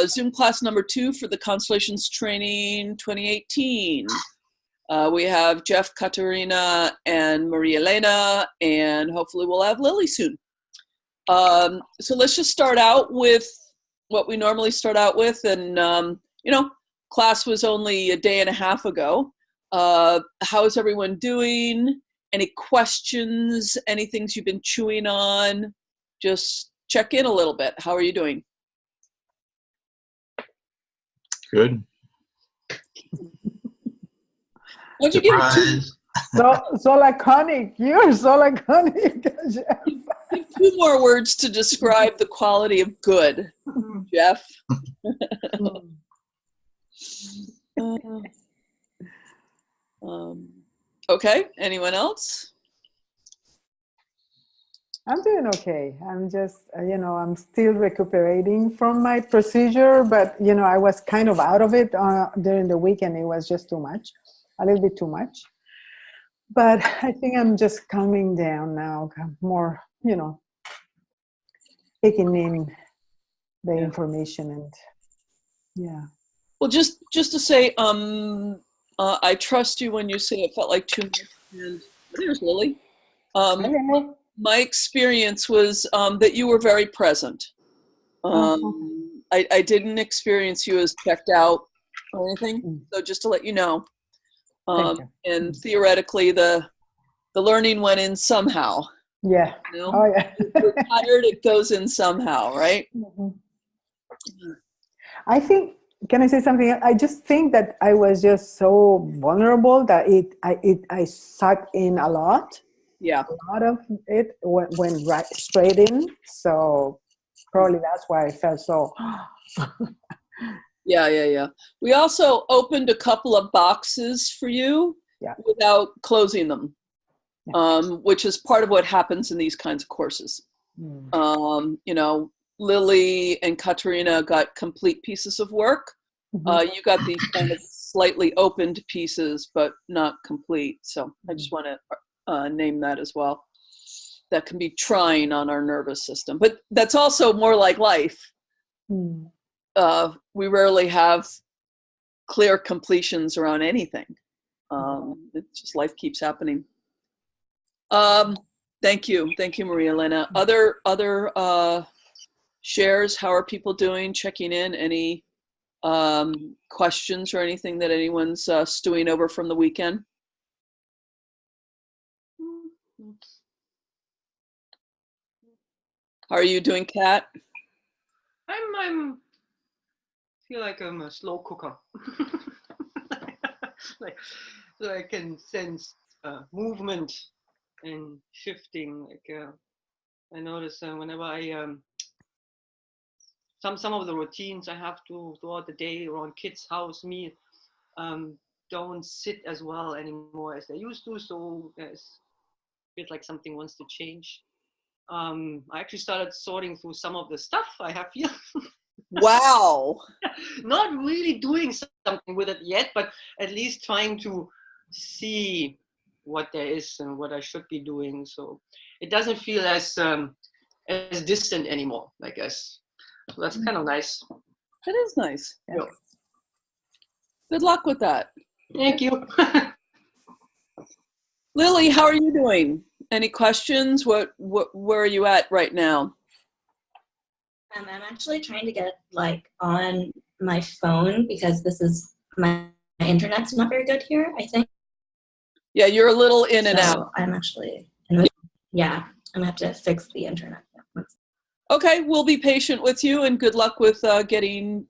Zoom class number 2 for the Constellations Training 2018. We have Jeff, Katerina, and Maria Elena, and hopefully we'll have Lily soon. So let's just start out with what we normally start out with. And, class was only a day and a half ago. How is everyone doing? Any questions? Any things you've been chewing on? Just check in a little bit. How are you doing? Good. What'd you give it? So laconic. You're so laconic, Jeff. Give 2 more words to describe the quality of good, Jeff. Okay, anyone else? I'm doing okay. I'm just, I'm still recuperating from my procedure, but, I was kind of out of it during the weekend. It was just too much, a little bit too much. But I think I'm just calming down now, more, taking in the information and, yeah. Well, just to say, I trust you when you say it felt like too much. And there's Lily. My experience was that you were very present. I didn't experience you as checked out or anything. So just to let you know. And theoretically, the learning went in somehow. Yeah. Oh, yeah. If you're tired, it goes in somehow, right? Mm-hmm. I think, can I say something? I just think that I was just so vulnerable that I sucked in a lot. Yeah. A lot of it went right straight in. So probably that's why I felt so. Yeah. We also opened a couple of boxes for you without closing them, which is part of what happens in these kinds of courses. Lily and Katerina got complete pieces of work. You got these kind of slightly opened pieces, but not complete. So I just want to name that as well. That can be trying on our nervous system, but that's also more like life. We rarely have clear completions around anything. It's just life keeps happening. Thank you, Maria Elena. Other shares. How are people doing? Checking in. Any questions or anything that anyone's stewing over from the weekend? How are you doing, Kat? I'm feel like I'm a slow cooker. So I can sense movement and shifting. I notice whenever I some of the routines I have to throughout the day around kids' house, me don't sit as well anymore as they used to. So it feels like something wants to change. I actually started sorting through some of the stuff I have here. Wow. Not really doing something with it yet, but at least trying to see what there is and what I should be doing. So it doesn't feel as distant anymore, I guess. So that's kind of nice. That is nice. Yeah. Good luck with that. Thank you. Lily, how are you doing? Any questions? Where are you at right now? I'm actually trying to get on my phone because my internet's not very good here, I think. Yeah, you're a little in and out. I'm actually, I'm gonna have to fix the internet. Okay, we'll be patient with you, and good luck with getting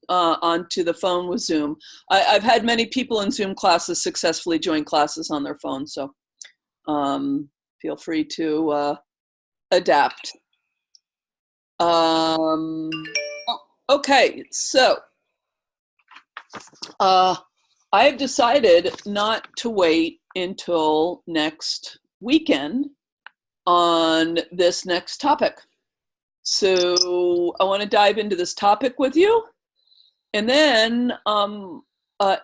onto the phone with Zoom. I've had many people in Zoom classes successfully join classes on their phone, so feel free to adapt. Okay, so I have decided not to wait until next weekend on this next topic. So I want to dive into this topic with you, and then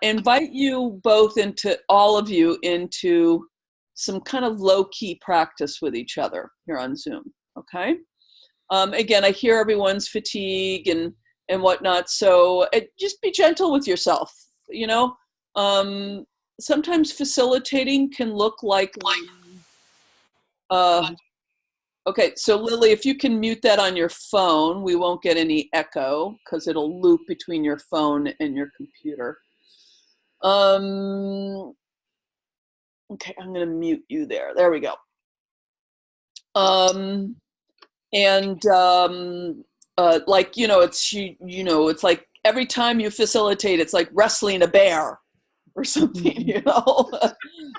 invite you both all of you into some kind of low-key practice with each other here on Zoom, okay? Again, I hear everyone's fatigue and and whatnot. So just be gentle with yourself, you know. Sometimes facilitating can look like, okay, so Lily, if you can mute that on your phone, we won't get any echo because it'll loop between your phone and your computer. Okay, I'm gonna mute you there. There we go. Like, you know, it's like every time you facilitate, it's like wrestling a bear or something, you know,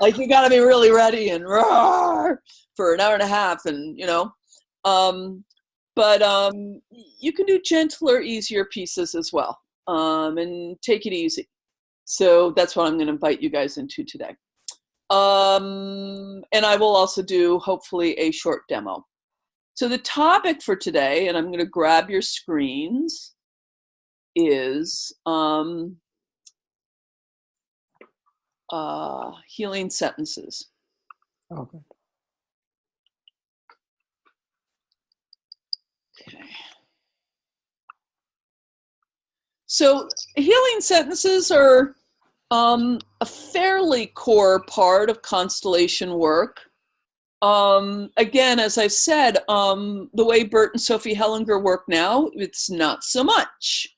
like you got to be really ready and roar for an hour and a half, and you know, but you can do gentler, easier pieces as well, and take it easy. So that's what I'm going to invite you guys into today. And I will also do hopefully a short demo. So the topic for today, and I'm going to grab your screens, is healing sentences. Okay. Okay. So healing sentences are a fairly core part of constellation work. Again, as I've said, the way Bert and Sophie Hellinger work now, it's not so much.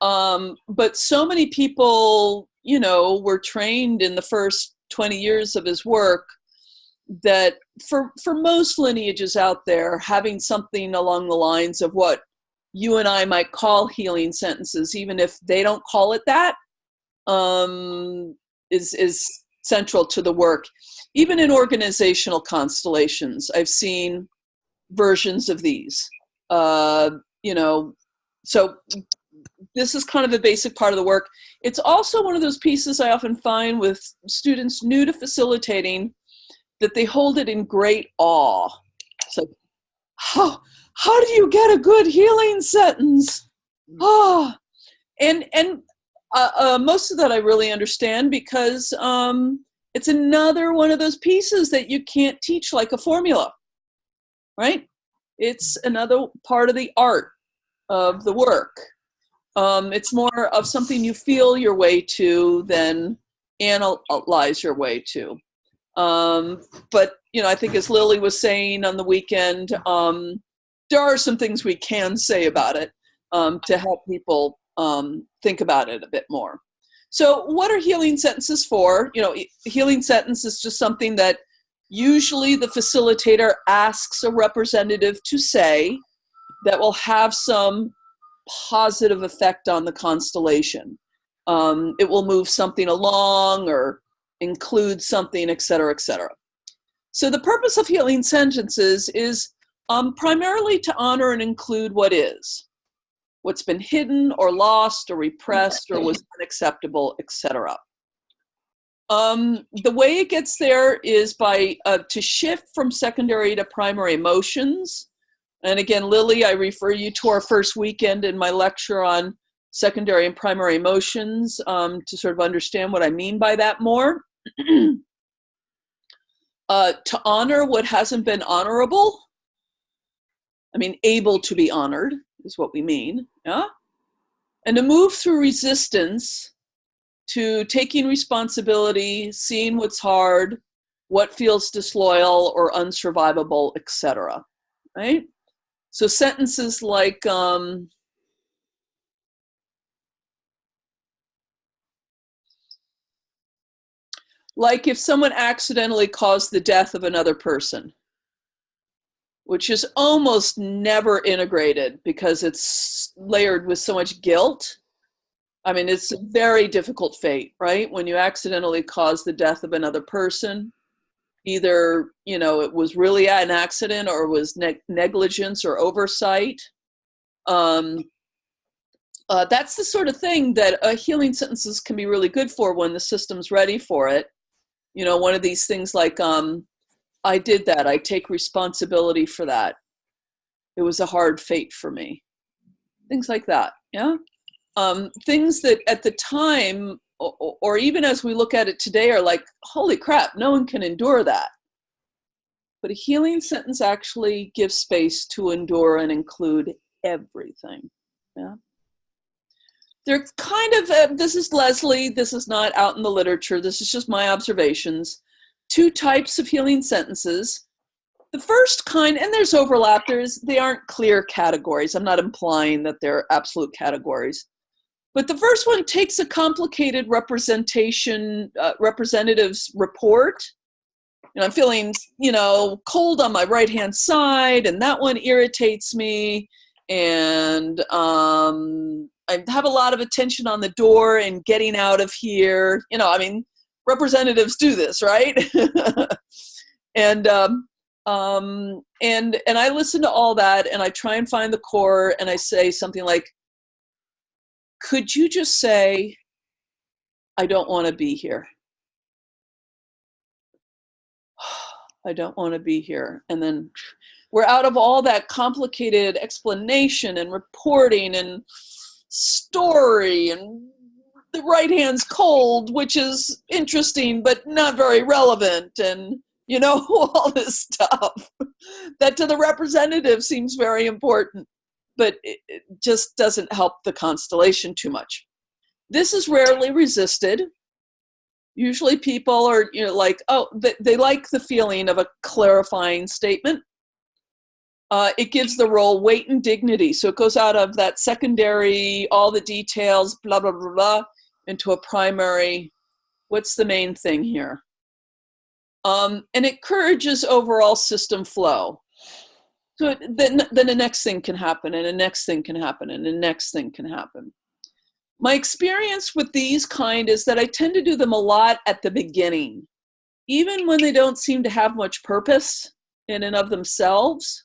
But so many people, you know, were trained in the first 20 years of his work that for most lineages out there, having something along the lines of what you and I might call healing sentences, even if they don't call it that, is central to the work. Even in organizational constellations, I've seen versions of these. You know, so this is kind of a basic part of the work. It's also one of those pieces I often find with students new to facilitating that they hold it in great awe. So, how do you get a good healing sentence? Oh, and most of that I really understand, because it's another one of those pieces that you can't teach like a formula, right? It's another part of the art of the work. It's more of something you feel your way to than analyze your way to. But, you know, I think as Lily was saying on the weekend, there are some things we can say about it to help people think about it a bit more. So what are healing sentences for? You know, healing sentence is just something that usually the facilitator asks a representative to say that will have some positive effect on the constellation. It will move something along or include something, et cetera, et cetera. So the purpose of healing sentences is primarily to honor and include what is, what's been hidden or lost or repressed or was unacceptable, etc. The way it gets there is by to shift from secondary to primary emotions. And again, Lily, I refer you to our first weekend in my lecture on secondary and primary emotions to sort of understand what I mean by that more. To honor what hasn't been honorable. I mean, able to be honored is what we mean. Yeah? And to move through resistance to taking responsibility, seeing what's hard, what feels disloyal or unsurvivable, etc. Right? So sentences like, if someone accidentally caused the death of another person, which is almost never integrated because it's layered with so much guilt. I mean, it's a very difficult fate, right? When you accidentally cause the death of another person, either, you know, it was really an accident or it was negligence or oversight. That's the sort of thing that healing sentences can be really good for when the system's ready for it. You know, one of these things like, I did that. I take responsibility for that. It was a hard fate for me. Things like that, yeah? Things that at the time, or even as we look at it today, are like, holy crap, no one can endure that. But a healing sentence actually gives space to endure and include everything, yeah? they're kind of, this is Leslie, this is not out in the literature, this is just my observations. Two types of healing sentences. The first kind, and there's overlap, they aren't clear categories. I'm not implying that they're absolute categories. But the first one takes a complicated representative's report. And I'm feeling, cold on my right-hand side, and that one irritates me. And I have a lot of attention on the door and getting out of here. Representatives do this, right? And I listen to all that, and I try and find the core, and I say something like, could you just say, I don't want to be here? I don't want to be here. And then we're out of all that complicated explanation and reporting and story, and the right hand's cold, which is interesting, but not very relevant. And, all this stuff that to the representative seems very important, but it just doesn't help the constellation too much. This is rarely resisted. Usually people are, like, they like the feeling of a clarifying statement. It gives the role weight and dignity. So it goes out of that secondary, all the details, blah, blah, blah, blah, into a primary, what's the main thing here? And it encourages overall system flow. So then the next thing can happen, and the next thing can happen, and the next thing can happen. My experience with these kind is that I tend to do them a lot at the beginning, even when they don't seem to have much purpose in and of themselves.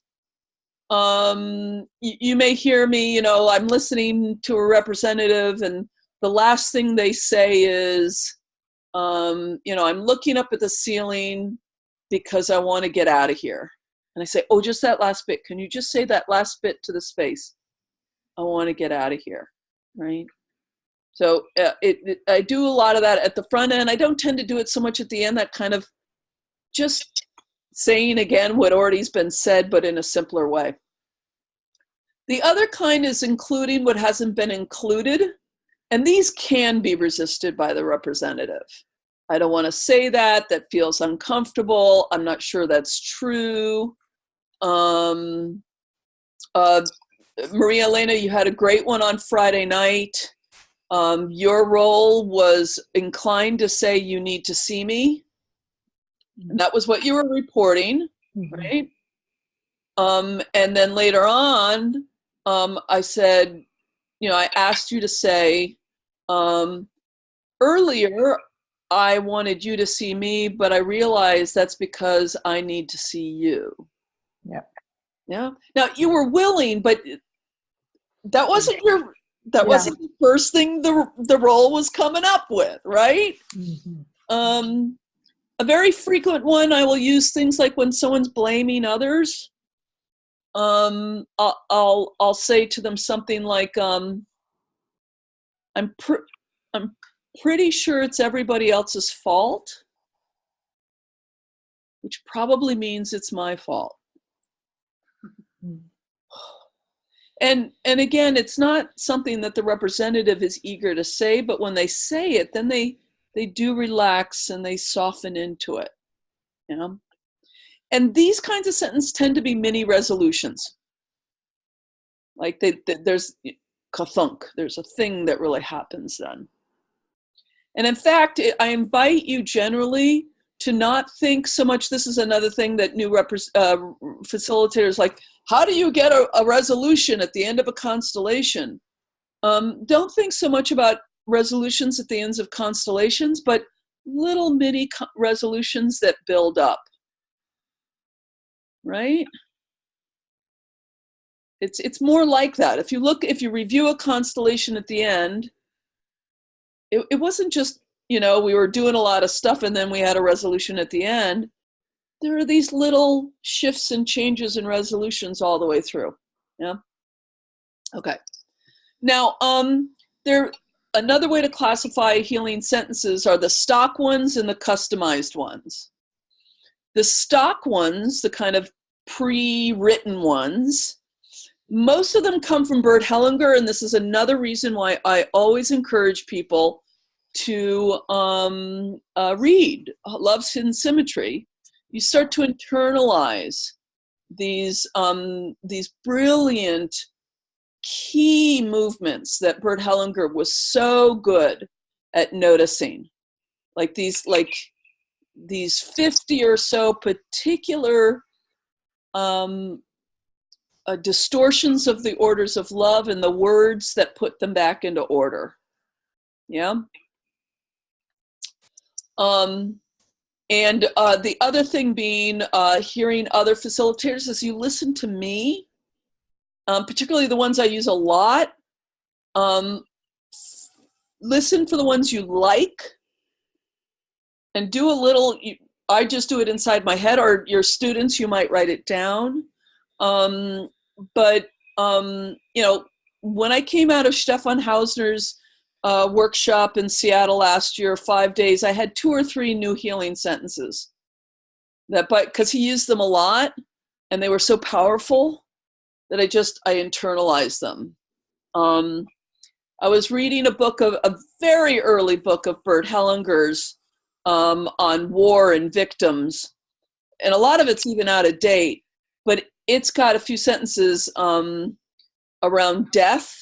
You may hear me, I'm listening to a representative, and the last thing they say is, I'm looking up at the ceiling because I want to get out of here. And I say, just that last bit. Can you just say that last bit to the space? I want to get out of here, right? So I do a lot of that at the front end. I don't tend to do it so much at the end, that kind of just saying again what already's been said, but in a simpler way. The other kind is including what hasn't been included, and these can be resisted by the representative. I don't want to say that feels uncomfortable. I'm not sure that's true. Maria Elena, you had a great one on Friday night. Your role was inclined to say, you need to see me. And that was what you were reporting, right? And then later on, I said, I asked you to say, earlier, I wanted you to see me, but I realized that's because I need to see you. Yep. Yeah. Now you were willing, but that wasn't wasn't the first thing the role was coming up with, right? Mm-hmm. A very frequent one, I will use things like when someone's blaming others. I'll say to them something like, I'm pretty sure it's everybody else's fault, which probably means it's my fault. And again, it's not something that the representative is eager to say, but when they say it, then they do relax and they soften into it. And these kinds of sentences tend to be mini resolutions. Like there's kathunk, there's a thing that really happens then. And in fact, I invite you generally to not think so much, this is another thing that new facilitators like, how do you get a resolution at the end of a constellation? Don't think so much about resolutions at the ends of constellations, but little mini resolutions that build up, right? It's more like that. If you review a constellation at the end, it wasn't just, we were doing a lot of stuff and then we had a resolution at the end. There are these little shifts and changes and resolutions all the way through. Yeah. Okay. Now, another way to classify healing sentences are the stock ones and the customized ones. The stock ones, the kind of pre-written ones, Most of them come from Bert Hellinger, and this is another reason why I always encourage people to read Love's Hidden Symmetry. You start to internalize these brilliant key movements that Bert Hellinger was so good at noticing, like these 50 or so particular distortions of the orders of love and the words that put them back into order. Yeah. And the other thing being hearing other facilitators as you listen to me, particularly the ones I use a lot. Listen for the ones you like and do a little, I just do it inside my head, or your students, you might write it down. But you know, when I came out of Stefan Hausner's workshop in Seattle last year, 5 days, I had 2 or 3 new healing sentences because he used them a lot and they were so powerful that I internalized them. I was reading a very early book of Bert Hellinger's on war and victims, and a lot of it's even out of date, but it's got a few sentences around death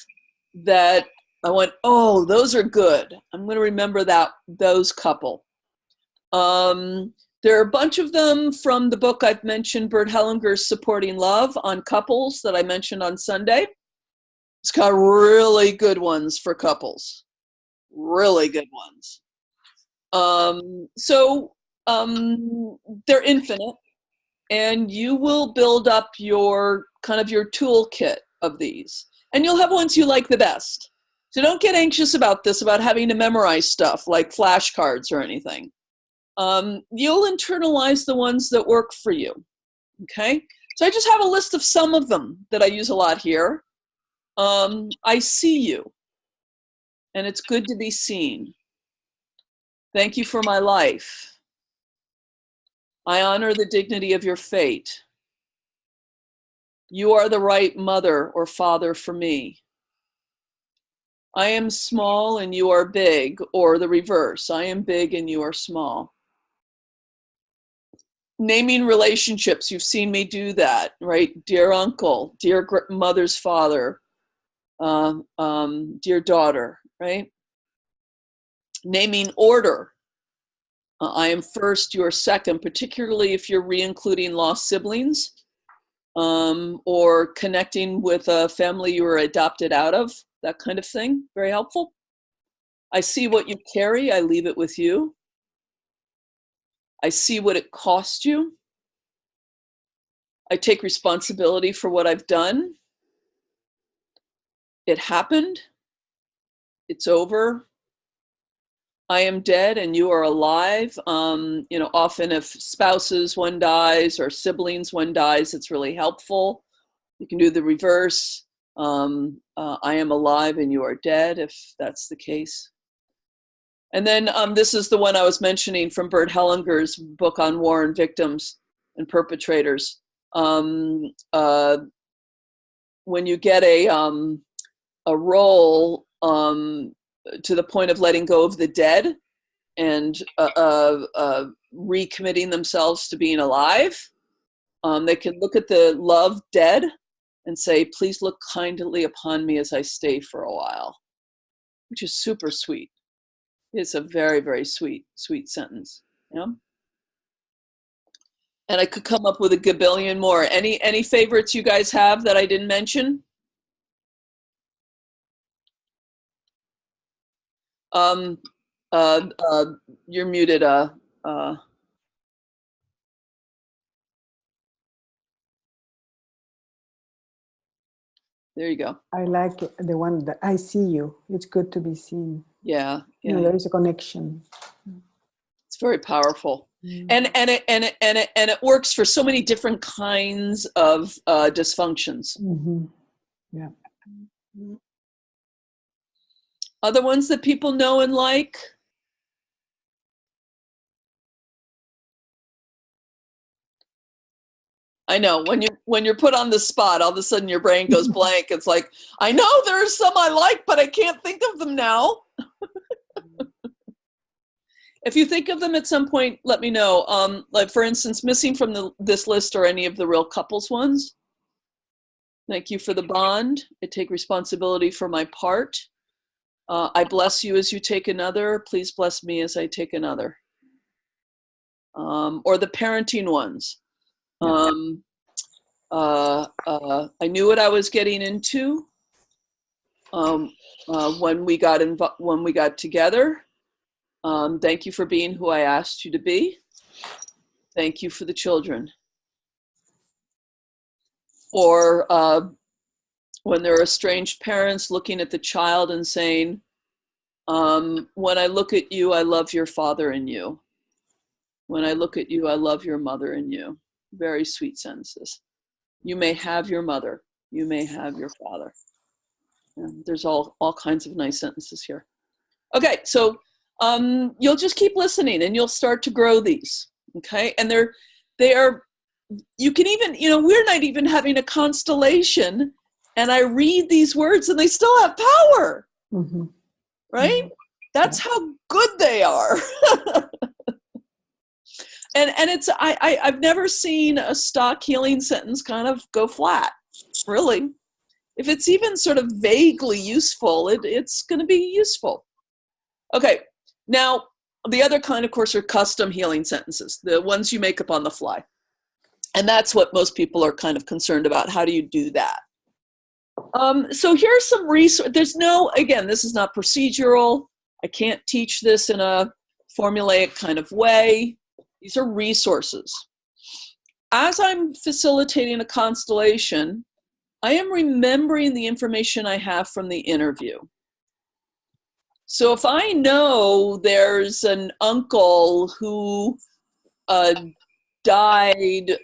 that I went, oh, those are good. I'm going to remember those couple. There are a bunch of them from the book I've mentioned, Bert Hellinger's Supporting Love on Couples, that I mentioned on Sunday. It's got really good ones for couples, really good ones. They're infinite, and you will build up your toolkit of these, and you'll have ones you like the best. So don't get anxious about this, about having to memorize stuff like flashcards or anything. You'll internalize the ones that work for you. Okay, so I just have a list of some of them that I use a lot here. I see you, and it's good to be seen. Thank you for my life. I honor the dignity of your fate. You are the right mother or father for me. I am small and you are big, or the reverse. I am big and you are small. Naming relationships, you've seen me do that, right? Dear uncle, dear mother's father, dear daughter, right? Naming order. I am first, you are second, particularly if you're re-including lost siblings, or connecting with a family you were adopted out of, that kind of thing. Very helpful. I see what you carry, I leave it with you. I see what it cost you. I take responsibility for what I've done. It happened. It's over. I am dead and you are alive. Often if spouses, one dies, or siblings, one dies, it's really helpful. You can do the reverse. I am alive and you are dead, if that's the case. And then this is the one I was mentioning from Bert Hellinger's book on war and victims and perpetrators. When you get a role to the point of letting go of the dead and recommitting themselves to being alive, they can look at the loved dead and say, please look kindly upon me as I stay for a while, which is super sweet. It's a very, very sweet, sweet sentence. Yeah. And I could come up with a gabillion more. Any favorites you guys have that I didn't mention? You're muted. There you go. I like the one that I see you. It's good to be seen. Yeah. There is a connection. It's very powerful, and it works for so many different kinds of dysfunctions. Mm-hmm. Yeah. Other ones that people know and like. I know when you're put on the spot, all of a sudden your brain goes blank. It's like, I know there's some I like, but I can't think of them now. If you think of them at some point, let me know. Like for instance, missing from this list are any of the real couples ones. Thank you for the bond. I take responsibility for my part. I bless you as you take another. Please bless me as I take another. Or the parenting ones. I knew what I was getting into when we got together. Thank you for being who I asked you to be. Thank you for the children. Or when there are estranged parents looking at the child and saying, when I look at you, I love your father in you. When I look at you, I love your mother in you. Very sweet sentences. You may have your mother. You may have your father. And there's all kinds of nice sentences here. Okay, so you'll just keep listening and you'll start to grow these. Okay, and they are, you can even, we're not even having a constellation, and I read these words and they still have power. Mm-hmm. Right? Mm-hmm. That's how good they are. And it's I've never seen a stock healing sentence kind of go flat, really. If it's even sort of vaguely useful, it's going to be useful. Okay, now the other kind, of course, are custom healing sentences, the ones you make up on the fly. And that's what most people are kind of concerned about. How do you do that? So here's some resources. Again, this is not procedural. I can't teach this in a formulaic kind of way. These are resources. As I'm facilitating a constellation, I am remembering the information I have from the interview. So if I know there's an uncle who died,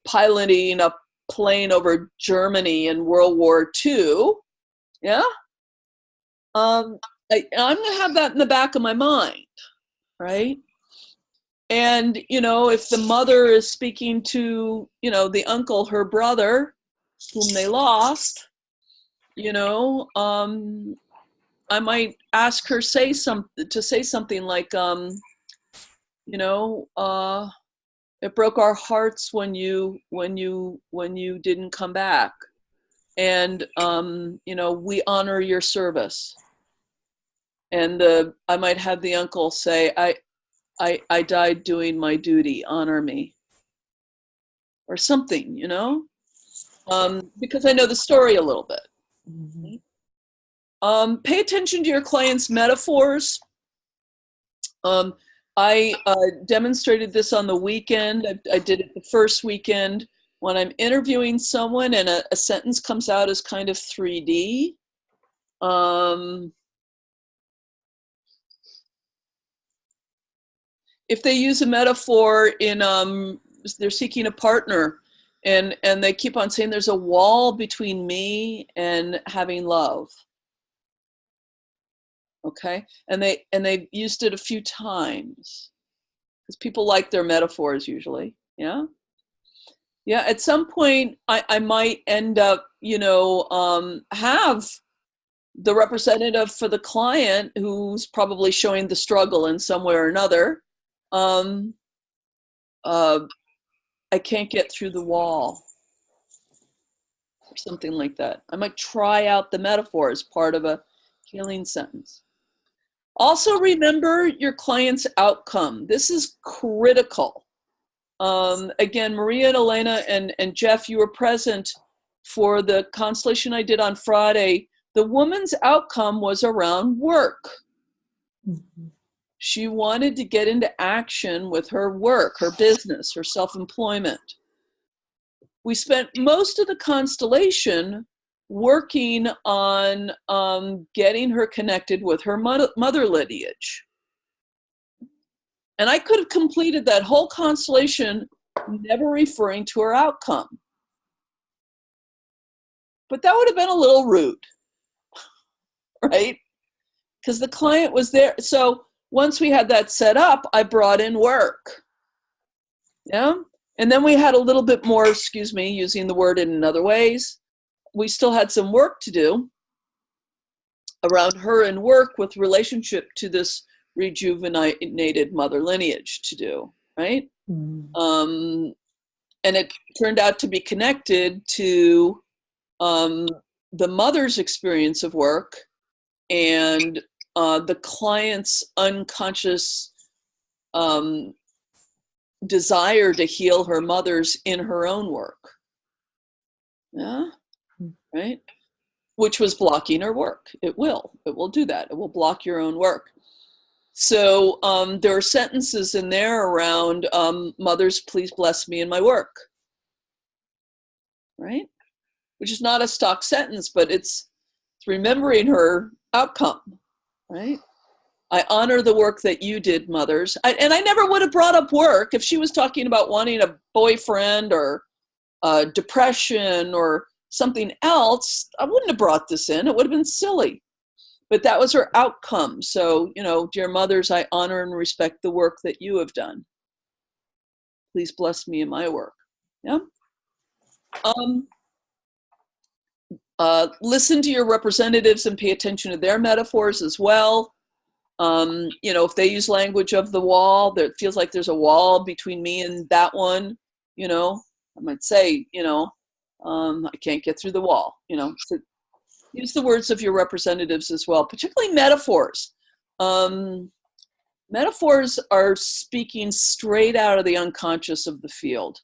piloting a plane over Germany in World War II, yeah, I'm going to have that in the back of my mind. Right? And, if the mother is speaking to, the uncle, her brother, whom they lost, I might ask her to say something like, it broke our hearts when you didn't come back. And, we honor your service. And I might have the uncle say, I died doing my duty, honor me. Or something, because I know the story a little bit. Mm-hmm. Pay attention to your client's metaphors. I demonstrated this on the weekend. I did it the first weekend. When I'm interviewing someone and a sentence comes out as kind of 3D, if they use a metaphor in they're seeking a partner and they keep on saying there's a wall between me and having love. Okay? And they've used it a few times because people like their metaphors usually. Yeah? Yeah, at some point I might end up, have the representative for the client who's probably showing the struggle in some way or another. I can't get through the wall, or something like that. I might try out the metaphor as part of a healing sentence. Also remember your client's outcome. This is critical. Again, Maria and Elena and Jeff, you were present for the constellation I did on Friday. The woman's outcome was around work. Mm-hmm. She wanted to get into action with her work, her business, her self-employment. We spent most of the constellation working on getting her connected with her mother lineage. And I could have completed that whole constellation never referring to her outcome. But that would have been a little rude, right? Because the client was there. So once we had that set up, I brought in work. Yeah. And then we had a little bit more, excuse me, using the word in other ways. We still had some work to do around her and work with relationship to this rejuvenated mother lineage to do, right? And it turned out to be connected to the mother's experience of work and the client's unconscious desire to heal her mother's in her own work. Yeah, right? Which was blocking her work. It will do that. It will block your own work. So there are sentences in there around mothers, please bless me in my work, right? Which is not a stock sentence, but it's remembering her outcome, right? I honor the work that you did, mothers. And I never would have brought up work if she was talking about wanting a boyfriend or depression or something else. I wouldn't have brought this in. It would have been silly. But that was her outcome. So, dear mothers, I honor and respect the work that you have done. Please bless me in my work. Yeah. Listen to your representatives and pay attention to their metaphors as well. If they use language of the wall, that feels like there's a wall between me and that one, I might say, I can't get through the wall, so use the words of your representatives as well, particularly metaphors. Metaphors are speaking straight out of the unconscious of the field.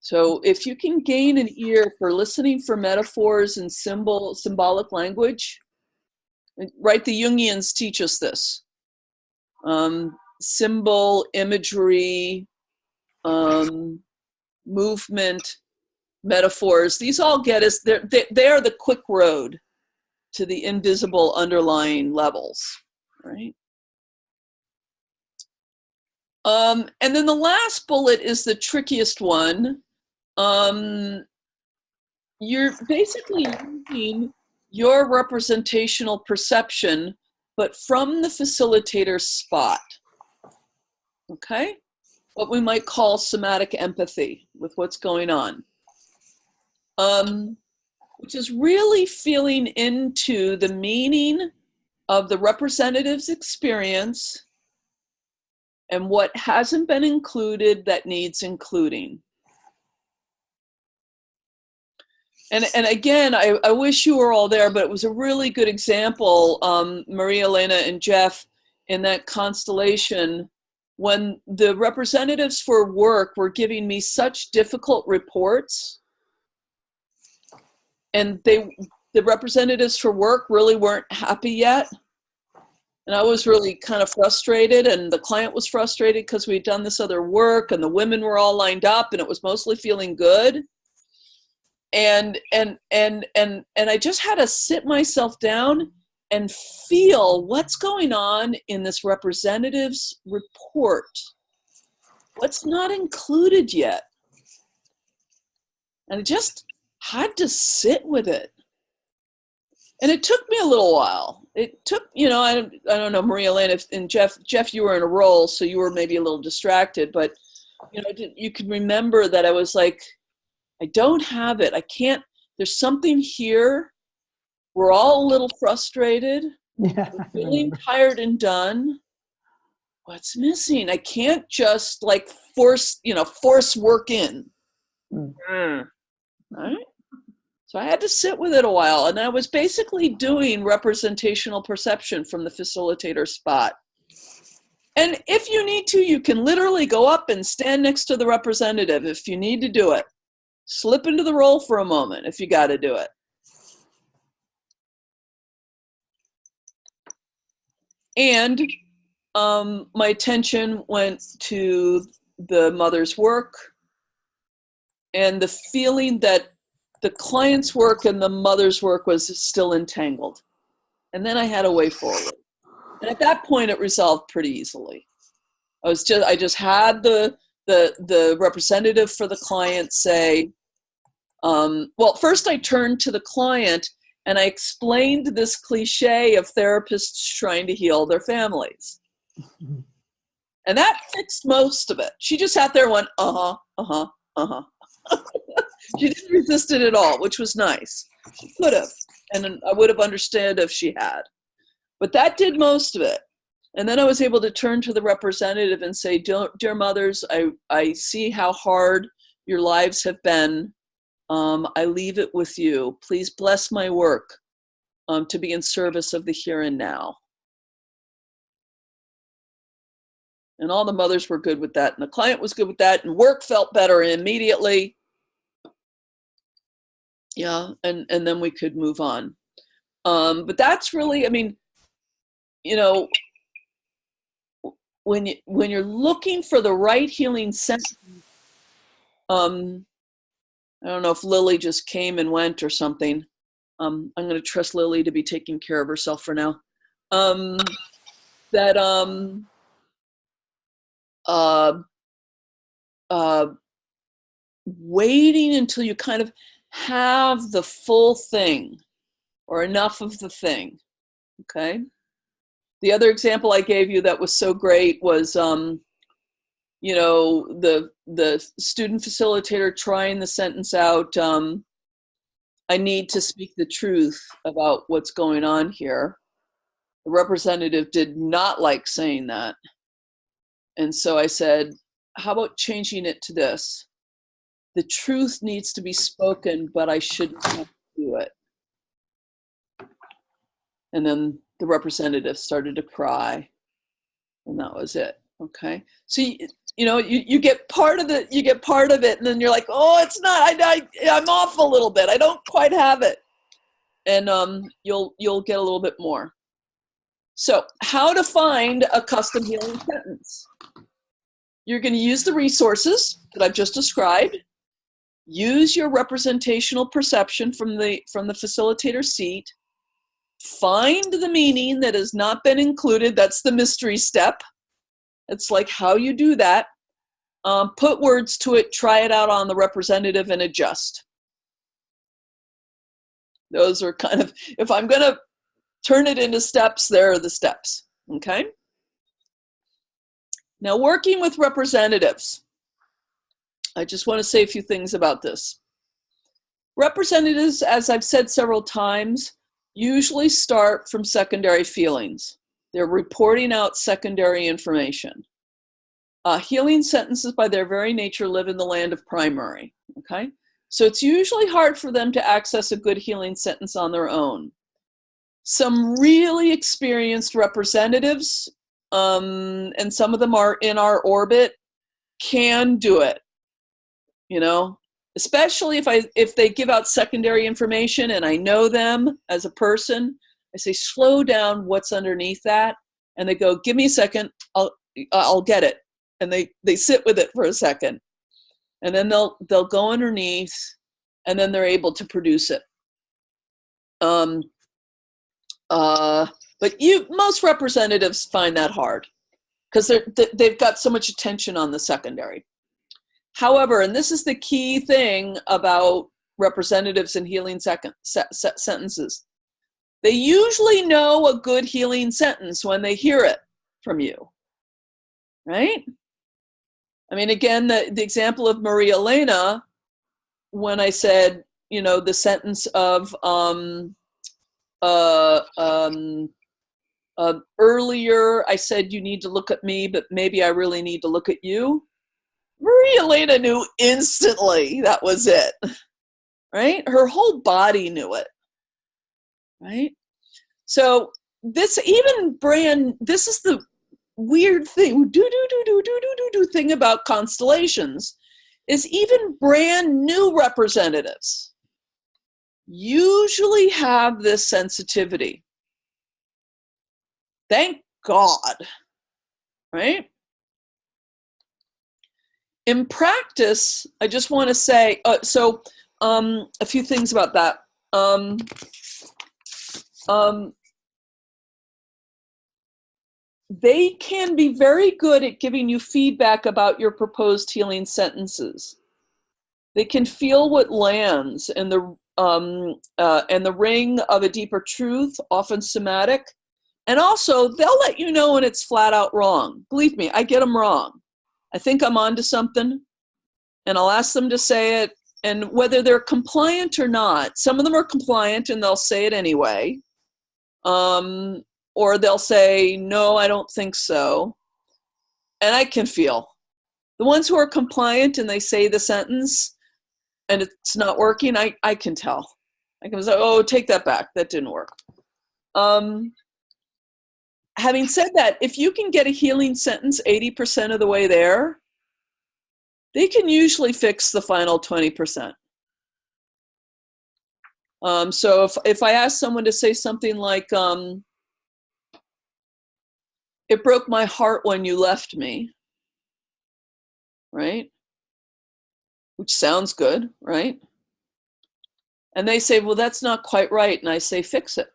So if you can gain an ear for listening for metaphors and symbolic language, right, the Jungians teach us this. Symbol, imagery, movement, metaphors, these all get us, they are the quick road to the invisible underlying levels, right? And then the last bullet is the trickiest one. You're basically using your representational perception, but from the facilitator's spot, okay? What we might call somatic empathy with what's going on. Which is really feeling into the meaning of the representative's experience and what hasn't been included that needs including. And again, I wish you were all there, but it was a really good example, Maria Elena and Jeff, in that constellation, when the representatives for work were giving me such difficult reports, and the representatives for work really weren't happy yet. And I was really kind of frustrated, and the client was frustrated because we'd done this other work and the women were all lined up and it was mostly feeling good. And I just had to sit myself down and feel what's going on in this representative's report. What's not included yet? And I just had to sit with it. And it took me a little while. It took, I don't know, Maria Elena and Jeff, you were in a role, so you were maybe a little distracted, but, you can remember that I was like, I don't have it. I can't, there's something here. We're all a little frustrated. Yeah, We're feeling tired and done. What's missing? I can't just like force work in. All right. So I had to sit with it a while, and I was basically doing representational perception from the facilitator spot. And if you need to, you can literally go up and stand next to the representative if you need to do it. Slip into the role for a moment if you got to do it. And my attention went to the mother's work and the feeling that the client's work and the mother's work was still entangled. And then I had a way forward. And at that point, it resolved pretty easily. I just had the representative for the client say, well, first I turned to the client and I explained this cliche of therapists trying to heal their families. And that fixed most of it. She just sat there and went, uh-huh, uh-huh, uh-huh. She didn't resist it at all, which was nice. She could have, and I would have understood if she had. But that did most of it. And then I was able to turn to the representative and say, dear mothers, I see how hard your lives have been. I leave it with you. Please bless my work to be in service of the here and now. And all the mothers were good with that. And the client was good with that. And work felt better immediately. Yeah, and then we could move on. But that's really, I mean, you know, when you're looking for the right healing sentence, I don't know if Lily just came and went or something. I'm going to trust Lily to be taking care of herself for now. Waiting until you kind of have the full thing or enough of the thing. Okay. The other example I gave you that was so great was, you know, the student facilitator trying the sentence out, I need to speak the truth about what's going on here. The representative did not like saying that. And so I said, how about changing it to this? The truth needs to be spoken, but I shouldn't have to do it. And then the representative started to cry, and that was it. Okay. So, you know, you get part of it, and then you're like, oh, it's not, I'm off a little bit. I don't quite have it. And you'll get a little bit more. So how to find a custom healing sentence. You're going to use the resources that I've just described. Use your representational perception from the facilitator seat. Find the meaning that has not been included. That's the mystery step. It's like how you do that. Put words to it, try it out on the representative and adjust. Those are kind of, if I'm going to turn it into steps, there are the steps, okay? Now, working with representatives. I just want to say a few things about this. Representatives, as I've said several times, usually start from secondary feelings. They're reporting out secondary information. Healing sentences, by their very nature, live in the land of primary, okay? So it's usually hard for them to access a good healing sentence on their own. Some really experienced representatives, and some of them are in our orbit, can do it, you know? Especially if they give out secondary information and I know them as a person, I say, slow down, what's underneath that? And they go, give me a second, I'll get it. And they sit with it for a second. And then they'll go underneath, and then they're able to produce it. But most representatives find that hard because they've got so much attention on the secondary. However, and this is the key thing about representatives and healing sentences, they usually know a good healing sentence when they hear it from you, right? I mean, again, the example of Maria Elena, when I said, you know, the sentence of earlier, I said, you need to look at me, but maybe I really need to look at you. Maria Elena knew instantly that was it, right? Her whole body knew it, right? So this is the weird thing, thing about constellations is even brand new representatives usually have this sensitivity. Thank God, right? In practice, I just want to say, a few things about that. They can be very good at giving you feedback about your proposed healing sentences. They can feel what lands, and the ring of a deeper truth, often somatic, And also, they'll let you know when it's flat out wrong. Believe me, I get them wrong. I think I'm onto something, and I'll ask them to say it, and whether they're compliant or not, some of them are compliant and they'll say it anyway. Or they'll say, no, I don't think so. And I can feel. The ones who are compliant and they say the sentence and it's not working, I can tell. I can say, oh, take that back. That didn't work. Having said that, if you can get a healing sentence 80% of the way there, they can usually fix the final 20%. So if I ask someone to say something like, it broke my heart when you left me, right? Which sounds good, right? And they say, well, that's not quite right. And I say, fix it.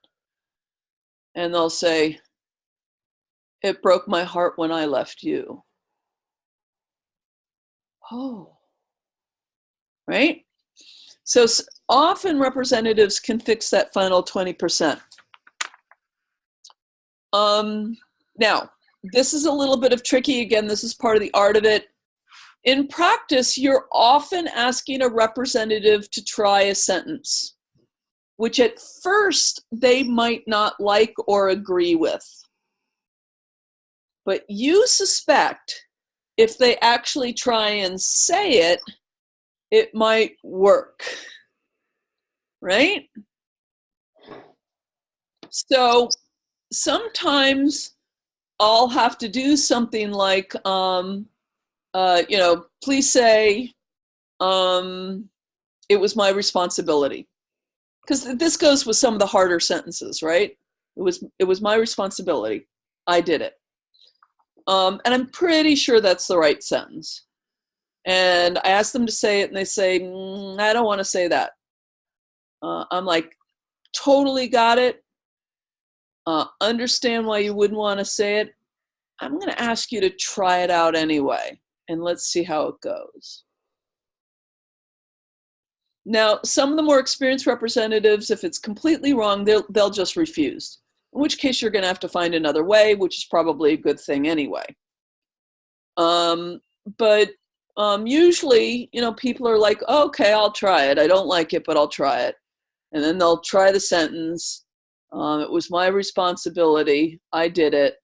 And they'll say, it broke my heart when I left you. Oh, right? So often representatives can fix that final 20%. Now, this is a little bit of tricky. Again, this is part of the art of it. In practice, you're often asking a representative to try a sentence, which at first they might not like or agree with. But you suspect if they actually try and say it, it might work, right? So sometimes I'll have to do something like, please say, it was my responsibility. Because this goes with some of the harder sentences, right? It was my responsibility. I did it. And I'm pretty sure that's the right sentence. And I ask them to say it, and they say, I don't want to say that. I'm like, totally got it. Understand why you wouldn't want to say it. I'm going to ask you to try it out anyway, and let's see how it goes. Now, some of the more experienced representatives, if it's completely wrong, they'll just refuse, in which case you're going to have to find another way, which is probably a good thing anyway. But usually, people are like, oh, okay, I'll try it. I don't like it, but I'll try it. And then they'll try the sentence. It was my responsibility. I did it.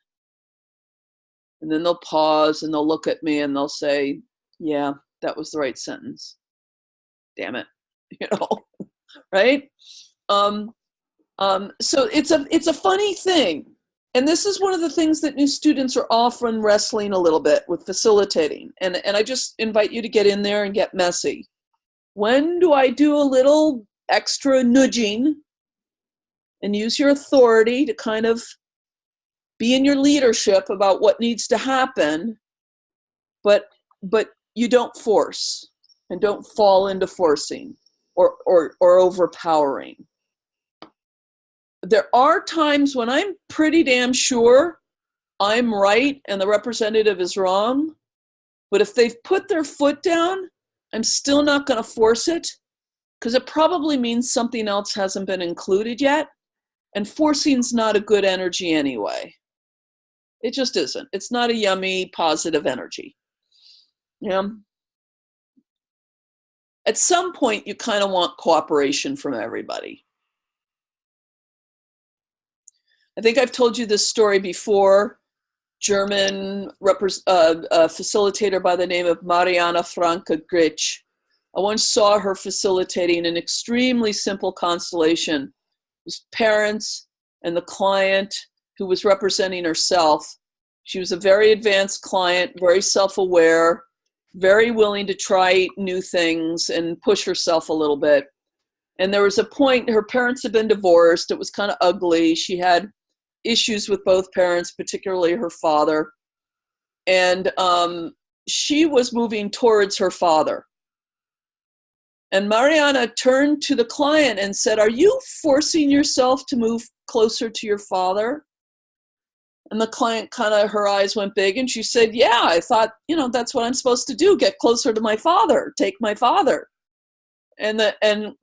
And then they'll pause and they'll look at me and they'll say, yeah, that was the right sentence. Damn it. Right? So it's a funny thing. And this is one of the things that new students are often wrestling a little bit with facilitating. And I just invite you to get in there and get messy. When do I do a little extra nudging and use your authority to kind of be in your leadership about what needs to happen, but you don't force and don't fall into forcing or overpowering. There are times when I'm pretty damn sure I'm right and the representative is wrong, but if they've put their foot down, I'm still not going to force it because it probably means something else hasn't been included yet, and forcing's not a good energy anyway. It just isn't. It's not a yummy, positive energy. At some point, you kind of want cooperation from everybody. I think I've told you this story before. German facilitator by the name of Mariana Franke Gritsch. I once saw her facilitating an extremely simple constellation. It was parents and the client who was representing herself. She was a very advanced client, very self-aware, very willing to try new things and push herself a little bit. And there was a point, her parents had been divorced. It was kind of ugly. She had issues with both parents, particularly her father. And she was moving towards her father. And Mariana turned to the client and said, are you forcing yourself to move closer to your father? And the client her eyes went big and she said, yeah, I thought, that's what I'm supposed to do, get closer to my father, take my father. And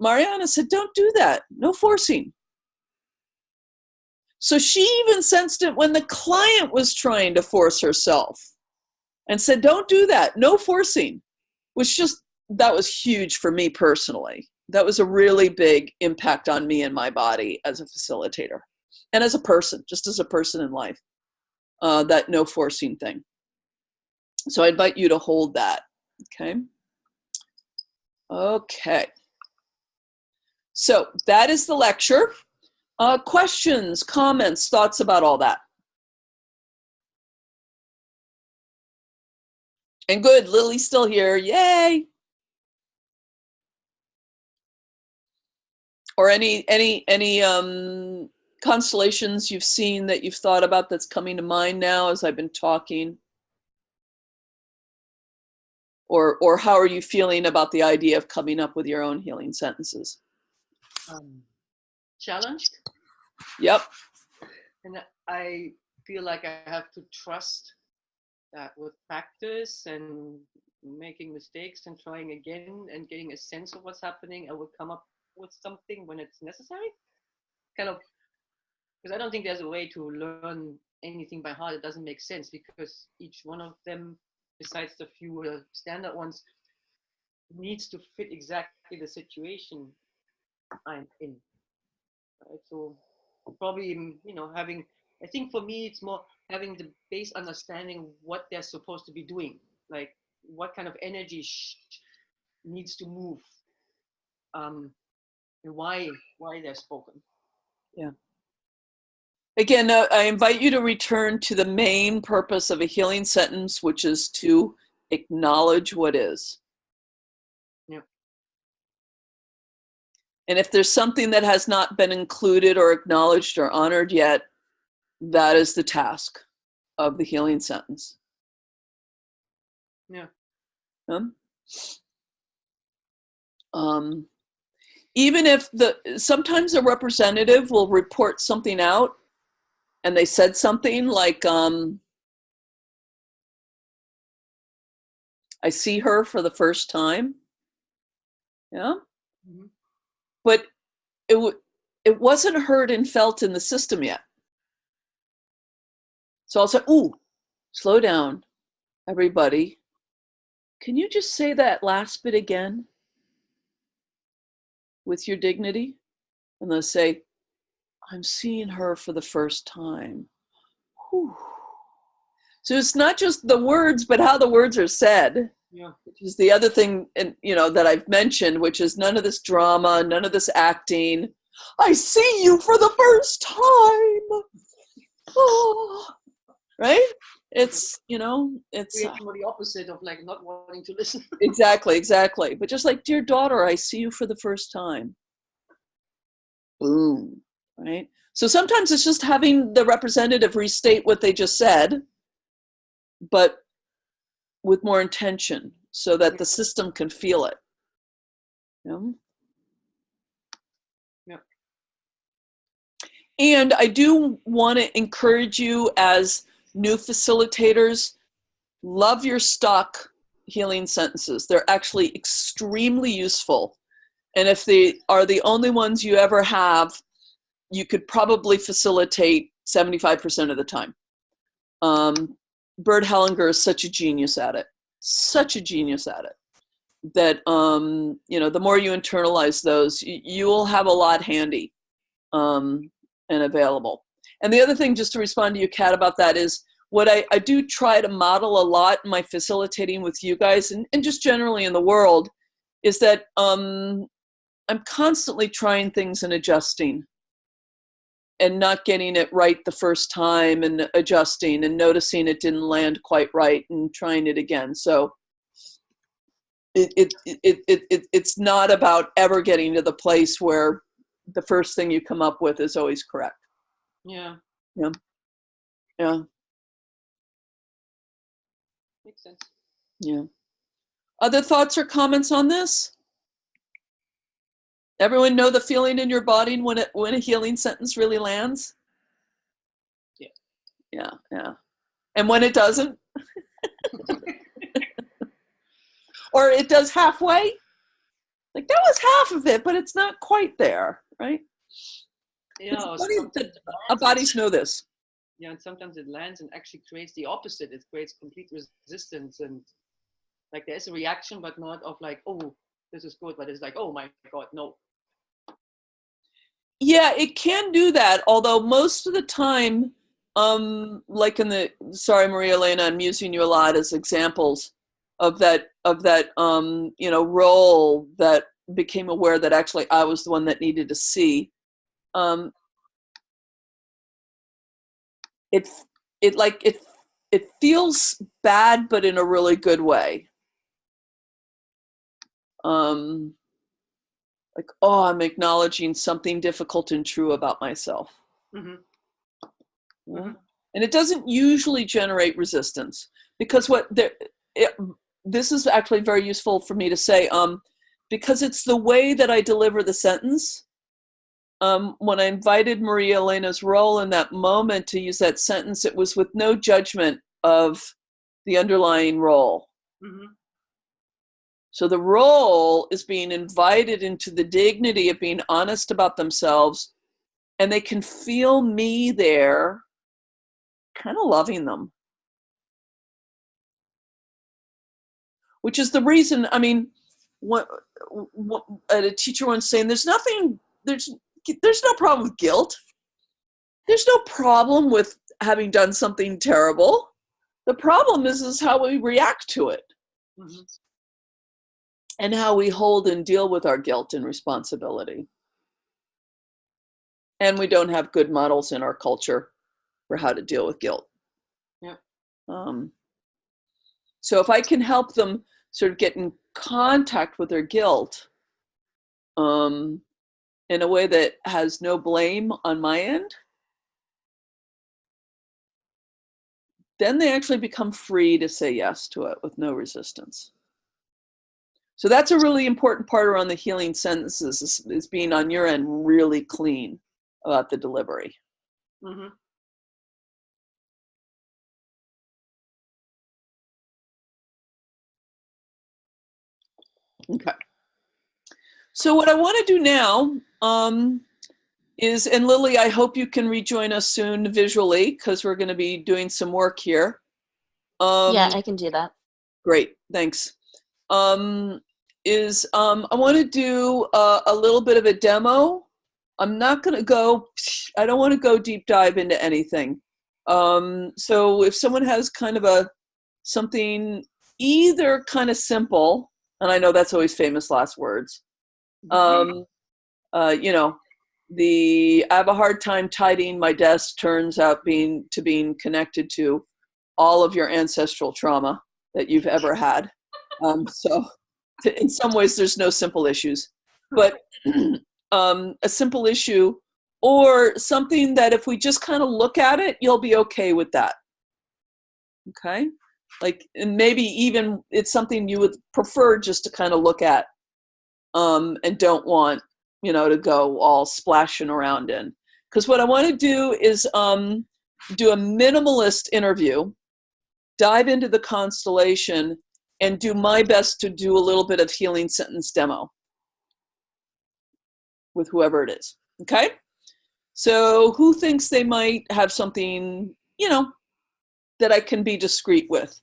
Mariana said, don't do that, no forcing. So she even sensed it when the client was trying to force herself and said, don't do that. No forcing. That was huge for me personally. That was a really big impact on me and my body as a facilitator and as a person, just as a person in life, that no forcing thing. So I invite you to hold that. Okay. Okay. So that is the lecture. Questions, comments, thoughts about all that? And good, Lily's still here. Yay! Or any constellations you've seen that you've thought about that's coming to mind now as I've been talking? Or how are you feeling about the idea of coming up with your own healing sentences? Challenged. Yep. And I feel like I have to trust that with practice and making mistakes and trying again and getting a sense of what's happening, I will come up with something when it's necessary. Kind of, because I don't think there's a way to learn anything by heart. It doesn't make sense because each one of them, besides the few standard ones, needs to fit exactly the situation I'm in. Right? So probably, having, I think for me, it's more having the base understanding what they're supposed to be doing, like what kind of energy needs to move, and why they're spoken. Yeah. Again, I invite you to return to the main purpose of a healing sentence, which is to acknowledge what is. Yeah. And if there's something that has not been included or acknowledged or honored yet, that is the task of the healing sentence. Yeah. Even if sometimes a representative will report something out and they said something like, I see her for the first time. Yeah. Mm-hmm. But it wasn't heard and felt in the system yet. So I'll say, ooh, slow down, everybody. Can you just say that last bit again with your dignity? And they'll say, I'm seeing her for the first time. Whew. So it's not just the words, but how the words are said. Yeah. Which is the other thing, that I've mentioned, which is none of this drama, none of this acting. I see you for the first time. Oh. Right? It's, it's the opposite of like not wanting to listen. Exactly. But just like, dear daughter, I see you for the first time. Boom. Right? So sometimes it's just having the representative restate what they just said, but with more intention so that the system can feel it. Yeah. And I do want to encourage you as new facilitators, love your stock healing sentences. They're actually extremely useful. And if they are the only ones you ever have, you could probably facilitate 75% of the time. Bert Hellinger is such a genius at it. That, the more you internalize those, you will have a lot handy and available. And the other thing, just to respond to you, Kat, about that is what I do try to model a lot in my facilitating with you guys and just generally in the world is that I'm constantly trying things and adjusting and not getting it right the first time and adjusting and noticing it didn't land quite right and trying it again. So it's not about ever getting to the place where the first thing you come up with is always correct. Yeah. Makes sense. Yeah. Other thoughts or comments on this? Everyone know the feeling in your body when a healing sentence really lands? Yeah. And when it doesn't? Or it does halfway? Like that was half of it, but it's not quite there, right? It's Yeah, funny sometimes that it our lands, bodies know this. yeah, and sometimes it lands and actually creates the opposite. It creates complete resistance, and like there's a reaction, but not of like, oh, this is good, but it's like, oh my God, no. Yeah, it can do that, although most of the time, like sorry, Maria Elena, I'm using you a lot as examples of that role that became aware that actually I was the one that needed to see. Um, it it feels bad, but in a really good way. Um, like, oh, I'm acknowledging something difficult and true about myself. Mm-hmm. Yeah. Mm-hmm. And it doesn't usually generate resistance because this is actually very useful for me to say, because it's the way that I deliver the sentence. When I invited Maria Elena's role in that moment to use that sentence, it was with no judgment of the underlying role. Mm-hmm. So the role is being invited into the dignity of being honest about themselves, and they can feel me there kind of loving them. Which is the reason, I mean, what a teacher once saying, there's no problem with guilt. There's no problem with having done something terrible. The problem is how we react to it. Mm-hmm. And how we hold and deal with our guilt and responsibility. And we don't have good models in our culture for how to deal with guilt. Yeah. So if I can help them sort of get in contact with their guilt, in a way that has no blame on my end, then they actually become free to say yes to it with no resistance. So that's a really important part around the healing sentences is being on your end really clean about the delivery. Mm-hmm. Okay. So what I want to do now is, and Lily, I hope you can rejoin us soon visually because we're going to be doing some work here. Yeah, I can do that. Great, thanks. I want to do a little bit of a demo. I'm not going to go, I don't want to go deep dive into anything. So if someone has kind of something either kind of simple, and I know that's always famous last words, you know, I have a hard time tidying my desk turns out being connected to all of your ancestral trauma that you've ever had. So in some ways there's no simple issues, but a simple issue or something that if we just kind of look at it, you'll be okay with that. Okay. Like, and maybe even it's something you would prefer just to kind of look at, and don't want, to go all splashing around in. Because what I want to do is do a minimalist interview, dive into the constellation, and do my best to do a little bit of healing sentence demo with whoever it is. Okay? So who thinks they might have something, that I can be discreet with?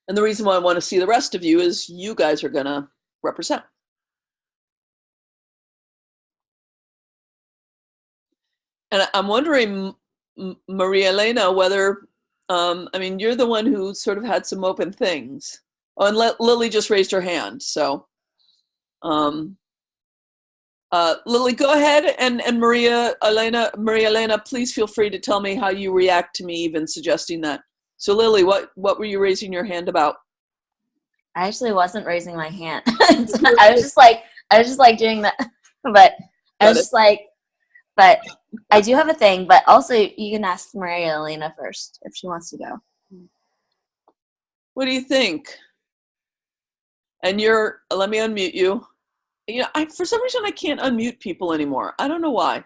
And the reason why I want to see the rest of you is you guys are going to represent. And I'm wondering, Maria Elena, whether, you're the one who sort of had some open things. Oh, and Lily just raised her hand. So, Lily, go ahead. And Maria Elena, please feel free to tell me how you react to me even suggesting that. So Lily, what were you raising your hand about? I actually wasn't raising my hand. I was just like doing that, but I was just like, but I do have a thing, but also you can ask Maria Elena first if she wants to go. What do you think? And let me unmute you. For some reason I can't unmute people anymore. I don't know why.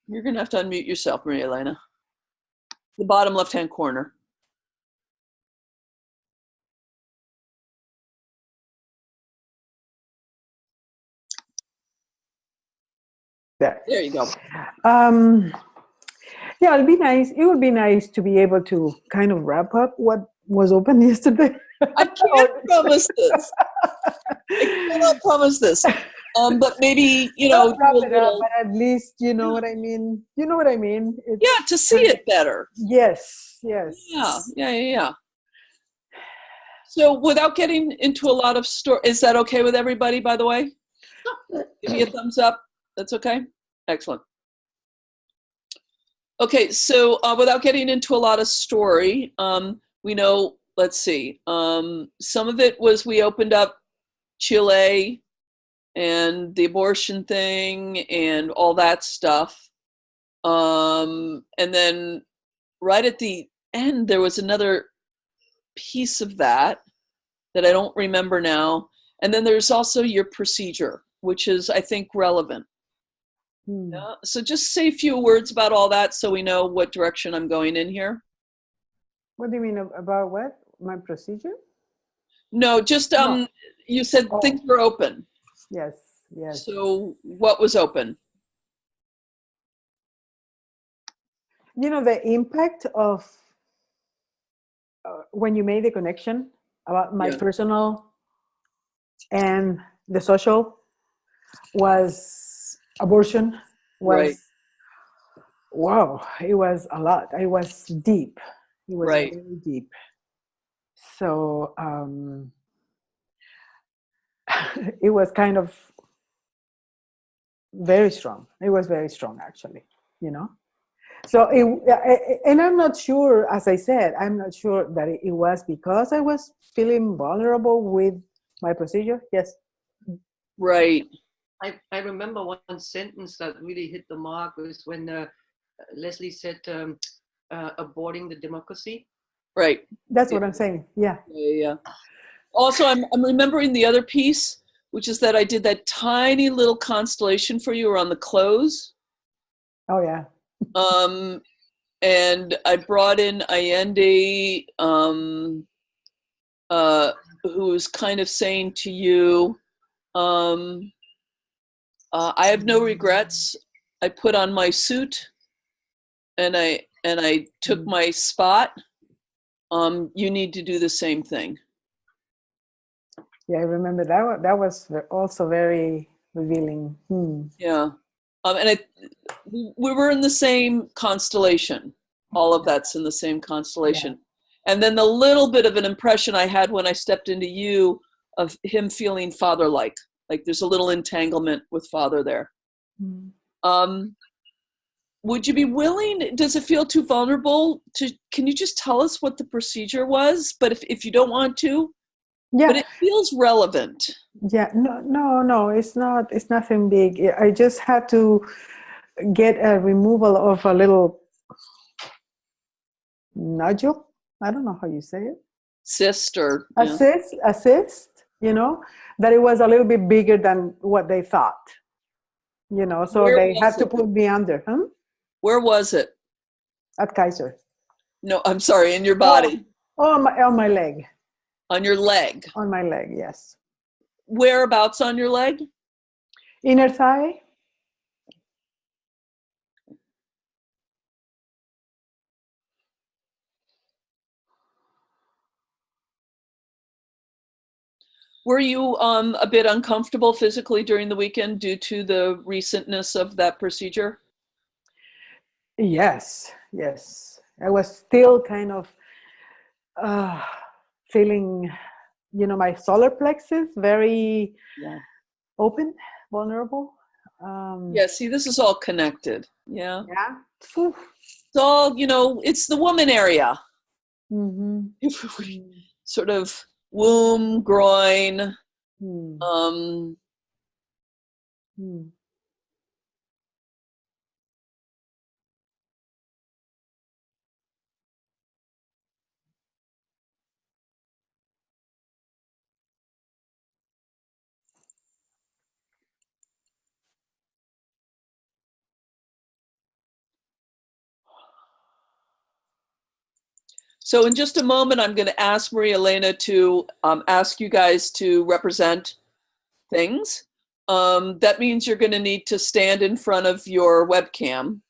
You're going to have to unmute yourself, Maria Elena. The bottom left-hand corner. There. There you go. Yeah, it'd be nice. It would be nice to be able to kind of wrap up what was open yesterday. I can't promise this. I cannot promise this. But maybe, you know, Not wrap do a it up, little, but at least you know what I mean. You know what I mean? It's yeah, to see it better. yes, yes. Yeah. So without getting into a lot of story, is that okay with everybody, by the way? Give me a thumbs up. That's okay? Excellent. Okay, so without getting into a lot of story, we know, let's see, some of it was we opened up Chile and the abortion thing and all that stuff. And then right at the end, there was another piece of that I don't remember now. And then there's also your procedure, which is, I think, relevant. So just say a few words about all that so we know what direction I'm going in here. What do you mean about what? My procedure? No, just No. you said things were open. Yes, yes. So what was open? You know, the impact of when you made the connection about my personal and the social was abortion was Right. wow, it was a lot. It was deep. It was Right. very deep. So it was kind of very strong. It was very strong, actually, you know. So, and I'm not sure, as I said, I'm not sure that it was because I was feeling vulnerable with my procedure. Yes. Right. I remember one sentence that really hit the mark was when Leslie said, aborting the democracy. Right. That's what I'm saying. Yeah. Yeah. Also, I'm remembering the other piece, which is that I did that tiny little constellation for you around the close. Oh, yeah. And I brought in Allende, who was kind of saying to you, I have no regrets. I put on my suit and I took my spot. You need to do the same thing. Yeah, I remember that. That was also very revealing. Yeah. And we were in the same constellation. All of that's in the same constellation. Yeah. And then the little bit of an impression I had when I stepped into you of him feeling father-like. Like there's a little entanglement with father there. Would you be willing, does it feel too vulnerable can you just tell us what the procedure was? But if you don't want to, but it feels relevant. Yeah, no, it's not, it's nothing big. I just had to get a removal of a little nodule. I don't know how you say it. Cyst or a cyst, you know, that it was a little bit bigger than what they thought, you know, so they had to put me under. Where was it? At Kaiser. No, I'm sorry, in your body. On my leg. On your leg? On my leg, yes. Whereabouts on your leg? Inner thigh. Were you a bit uncomfortable physically during the weekend due to the recentness of that procedure? Yes. I was still kind of feeling, you know, my solar plexus very open, vulnerable. Yeah, see, this is all connected. Yeah. It's all, you know, it's the woman area. Sort of womb, groin. So in just a moment, I'm going to ask Maria Elena to ask you guys to represent things. that means you're going to need to stand in front of your webcam.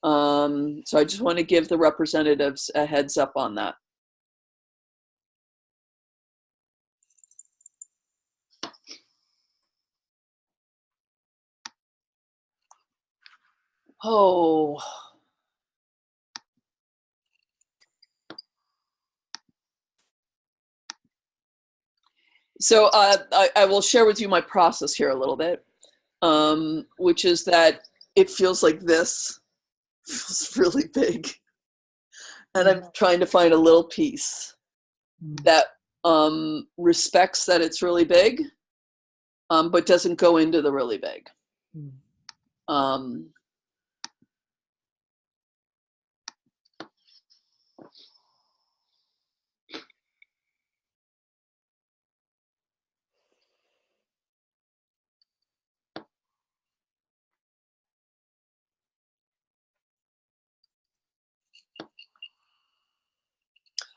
So I just want to give the representatives a heads up on that. Oh. So I will share with you my process here a little bit, which is that it feels like this. It feels really big. And I'm trying to find a little piece that respects that it's really big, but doesn't go into the really big.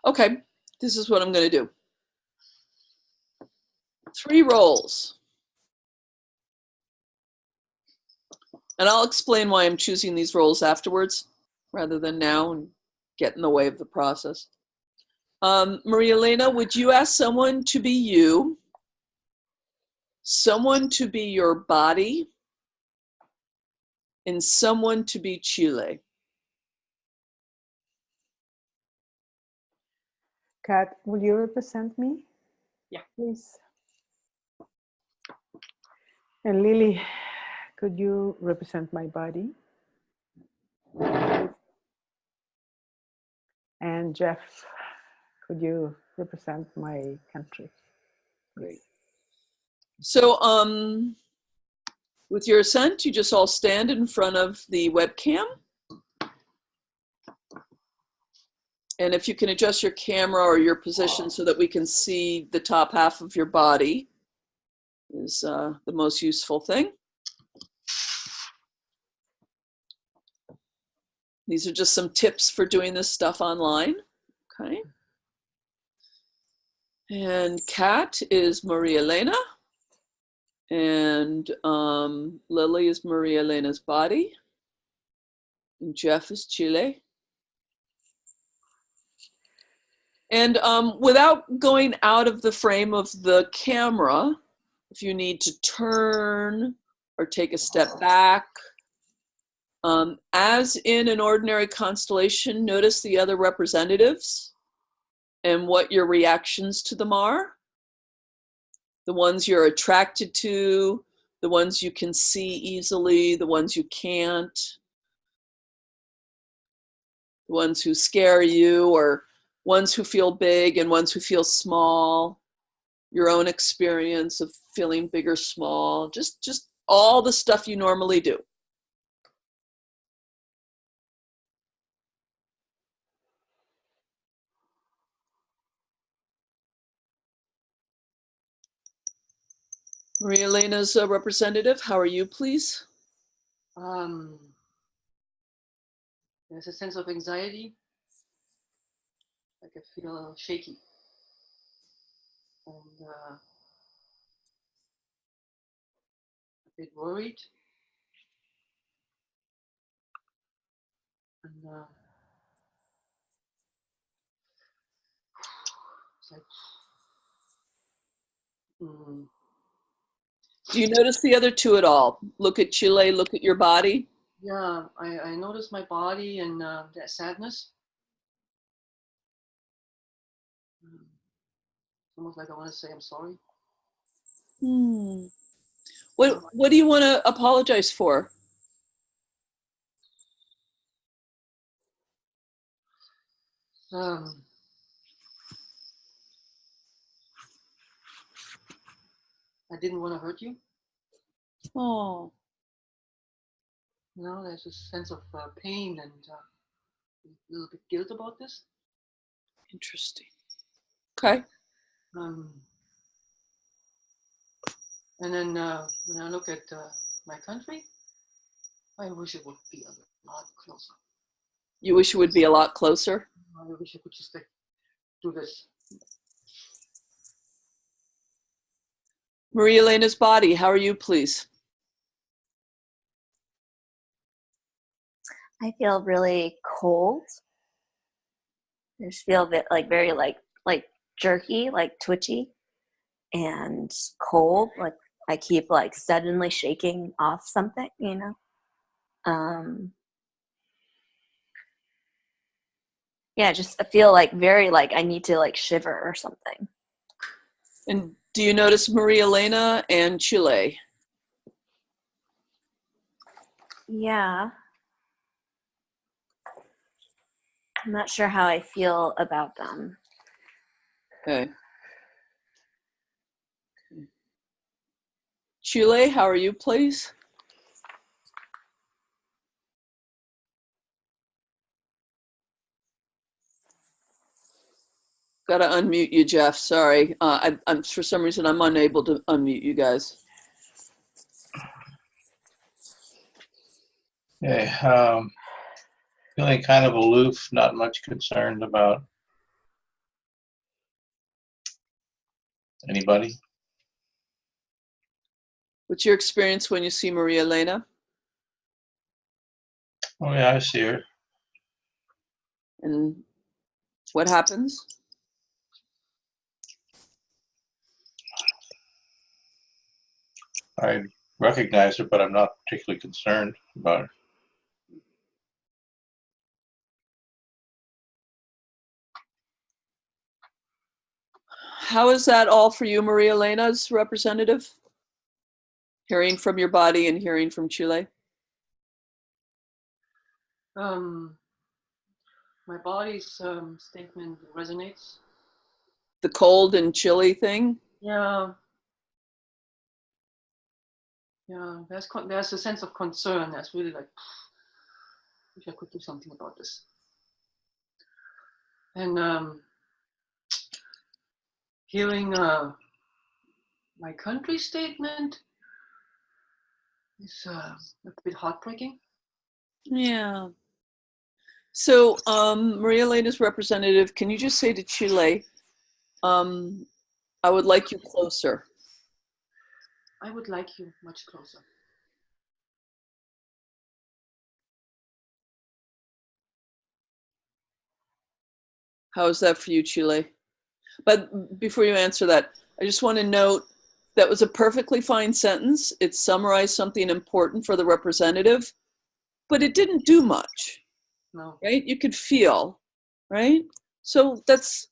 Okay, this is what I'm going to do. 3 rolls. And I'll explain why I'm choosing these rolls afterwards rather than now and get in the way of the process. Maria Elena, would you ask someone to be you, someone to be your body, and someone to be Chile? Kat, will you represent me? Yeah. Please. And Lily, could you represent my body? And Jeff, could you represent my country? Great. So, with your assent, you just all stand in front of the webcam. And if you can adjust your camera or your position so that we can see the top half of your body is the most useful thing. These are just some tips for doing this stuff online. Okay. And Kat is Maria Elena. And Lily is Maria Elena's body. And Jeff is Chile. And without going out of the frame of the camera, if you need to turn or take a step back, as in an ordinary constellation, notice the other representatives and what your reactions to them are. The ones you're attracted to, the ones you can see easily, the ones you can't, the ones who scare you, or ones who feel big and ones who feel small, your own experience of feeling big or small, just all the stuff you normally do. Maria Elena's representative, how are you, please? There's a sense of anxiety, like I feel shaky, and a bit worried, and it's like, Do you notice the other two at all? Look at Chile, look at your body. yeah, I notice my body and that sadness. Almost like I want to say I'm sorry. What do you want to apologize for? I didn't want to hurt you. Oh, You know, there's a sense of pain and a little bit guilt about this. interesting. Okay. And then when I look at my country, I wish it would be a lot closer. You wish it would be a lot closer? I wish I could just like do this. Maria Elena's body, how are you, please? I feel really cold. I just feel a bit like very like jerky, like twitchy and cold. Like I keep like suddenly shaking off something, you know. Yeah, just I feel like very like I need to like shiver or something. And do you notice Maria Elena and Chile? Yeah. I'm not sure how I feel about them. Okay. Chile, how are you, please? Got to unmute you, Jeff. Sorry. I'm for some reason I'm unable to unmute you guys. Okay, feeling kind of aloof, not much concerned about anybody. What's your experience when you see Maria Elena? Oh yeah, I see her. And what happens? I recognize her, but I'm not particularly concerned about her. How is that all for you, Maria Elena's representative? Hearing from your body and hearing from Chile? My body's statement resonates. The cold and chilly thing? Yeah. Yeah, there's a sense of concern. There's really like, wish I could do something about this. And hearing my country statement is a bit heartbreaking. Yeah. So, Maria Elena's representative, can you just say to Chile, I would like you closer. I would like you much closer. How is that for you, Chile? But before you answer that, I just want to note that was a perfectly fine sentence. It summarized something important for the representative, but it didn't do much. No. Right? You could feel, right? So that's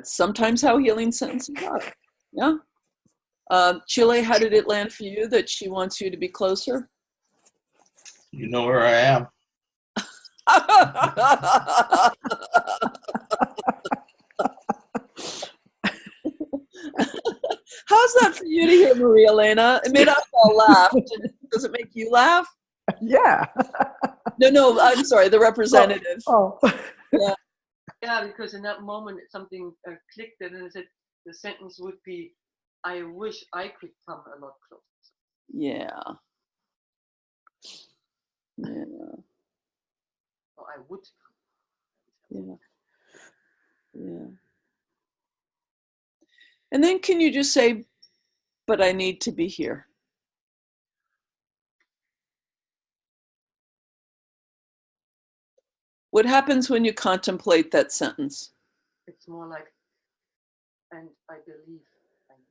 sometimes how healing sentences are. Yeah. Chile, how did it land for you that she wants you to be closer? You know where I am. How's that for you to hear, Maria Elena? It made us all laugh. Does it make you laugh? Yeah. No, I'm sorry, the representative. Oh. Yeah. Yeah, because in that moment something clicked and then it said the sentence would be, I wish I could come a lot closer. Yeah. Yeah. Or I would. Yeah. Yeah. And then can you just say, but I need to be here? What happens when you contemplate that sentence? It's more like, and I believe I need.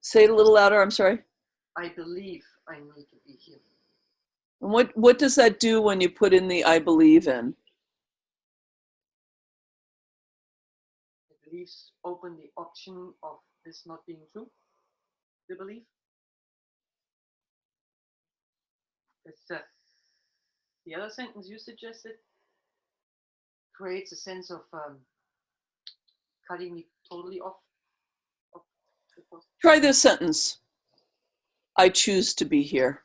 Say it a little louder, I'm sorry. I believe I need to be here. And what does that do when you put in the I believe in? It leaves open the option of this not being true, the belief. It's the other sentence you suggested creates a sense of cutting me totally off. Try this sentence. I choose to be here.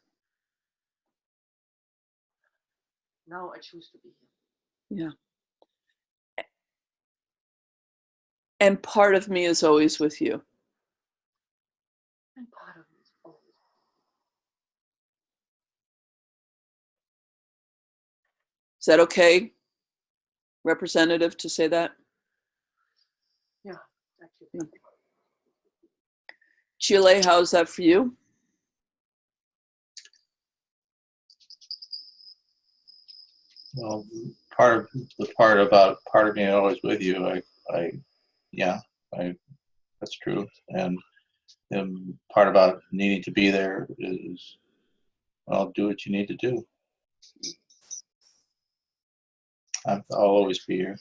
Now I choose to be here. Yeah. And part of me is always with you. And part of me is always. Is that okay, representative, to say that? Yeah, actually. Yeah. Chile, how's that for you? Well, part of being always with you, yeah, that's true. And part about needing to be there is, well, do what you need to do. I'll always be here.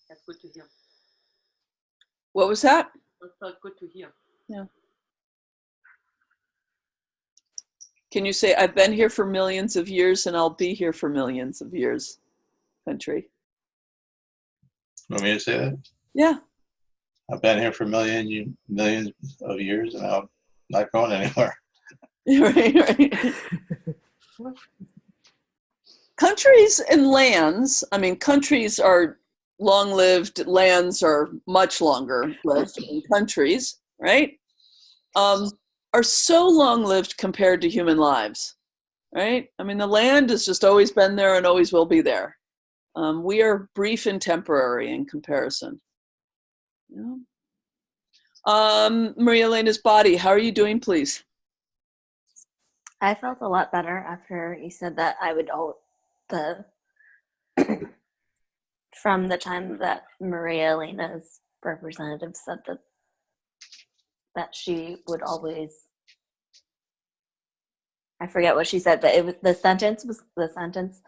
That's good to hear. What was that? That felt good to hear. Yeah. Can you say, I've been here for millions of years and I'll be here for millions of years, country? Want me to say that? Yeah. I've been here for millions of years, and I'm not going anywhere. Right. Countries and lands, I mean, countries are long-lived, lands are much longer lived than countries, right? Are so long-lived compared to human lives, right? I mean, the land has just always been there and always will be there. We are brief and temporary in comparison. Yeah. Maria Elena's body, how are you doing, please? I felt a lot better after you said that. I would from the time that Maria Elena's representative said that she would always, I forget what she said, but it was the sentence,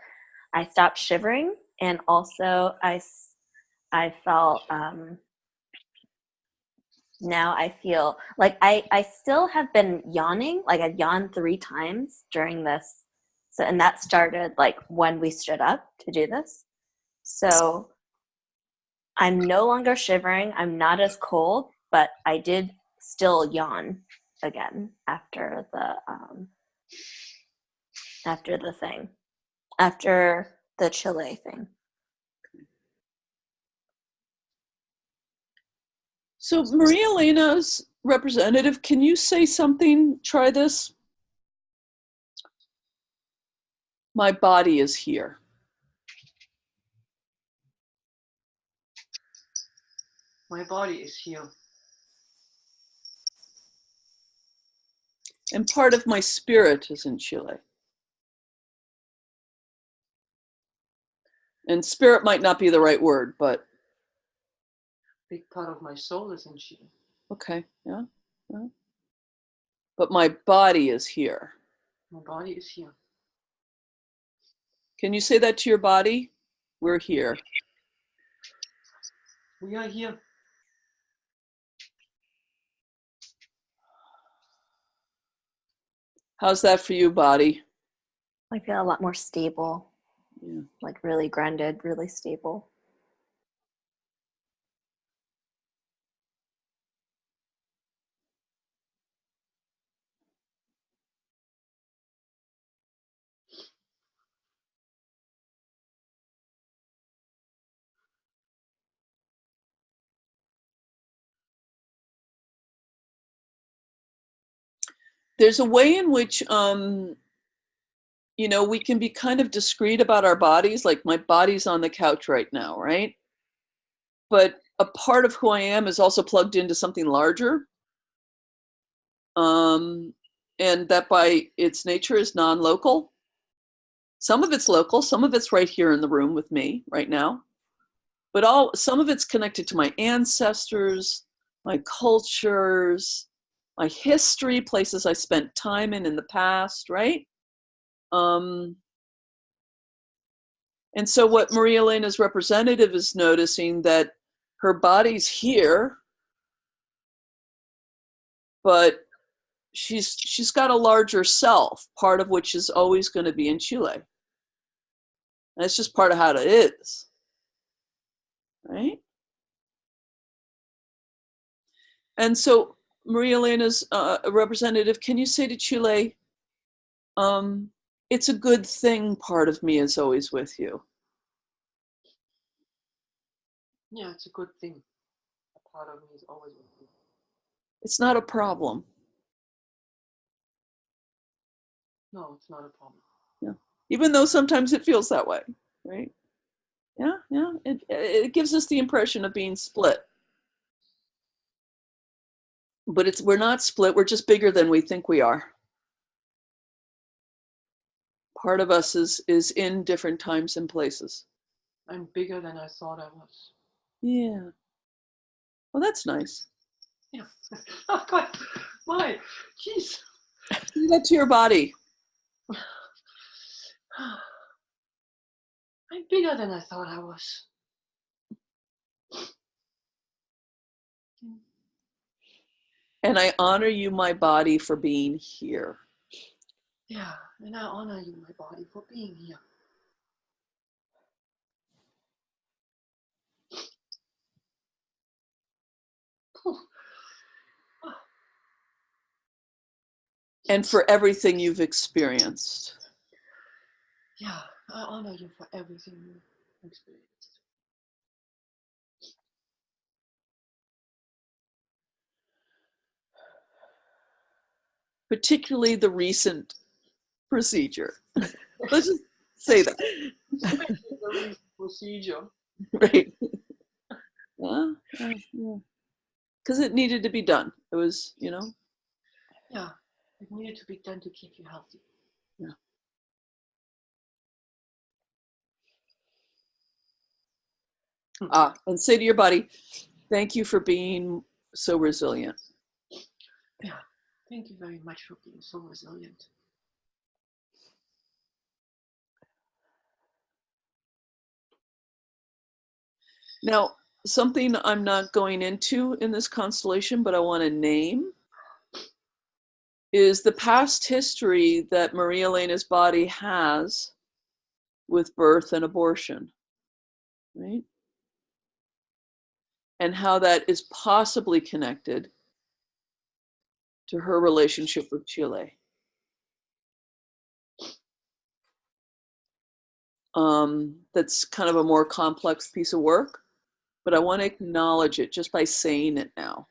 I stopped shivering, and also I felt now I feel like I still have been yawning, like I yawned 3 times during this. So, and that started like when we stood up to do this. So I'm no longer shivering. I'm not as cold, but I did still yawn again after the Chile thing. So Maria Elena's representative, can you say something? Try this. My body is here. My body is here. And part of my spirit is in Chile. And spirit might not be the right word, but. Big part of my soul is in Chile. Okay, yeah. But my body is here. My body is here. Can you say that to your body? We're here. We are here. How's that for you, body? I feel a lot more stable. Yeah. Like really grounded, really stable. There's a way in which, we can be kind of discreet about our bodies. Like my body's on the couch right now, right? But a part of who I am is also plugged into something larger. And that by its nature is non-local. Some of it's local, some of it's right here in the room with me right now. But some of it's connected to my ancestors, my cultures, my history, places I spent time in the past, right? And so what Maria Elena's representative is noticing that her body's here, but she's got a larger self, part of which is always going to be in Chile. And it's just part of how it is, right? And so Maria Elena's representative, can you say to Chile, it's a good thing part of me is always with you? Yeah, it's a good thing. A part of me is always with you. It's not a problem. No, it's not a problem. Yeah. Even though sometimes it feels that way, right? Yeah, yeah. It gives us the impression of being split. But we're not split, we're just bigger than we think we are. Part of us is in different times and places. I'm bigger than I thought I was. Yeah. Well, that's nice. Yeah. Oh God, why? Jeez. Do that to your body. I'm bigger than I thought I was. And I honor you, my body, for being here. Yeah, and I honor you, my body, for being here. And for everything you've experienced. Yeah, I honor you for everything you've experienced. Particularly the recent procedure. Let's just say that. Especially the recent procedure. Right. Yeah. Because it needed to be done. It was, Yeah, it needed to be done to keep you healthy. Yeah. And say to your body, thank you for being so resilient. Yeah, thank you very much for being so resilient. Now, something I'm not going into in this constellation, but I want to name, is the past history that Maria Elena's body has with birth and abortion, right? And how that is possibly connected to her relationship with Chile. That's kind of a more complex piece of work, but I want to acknowledge it just by saying it now.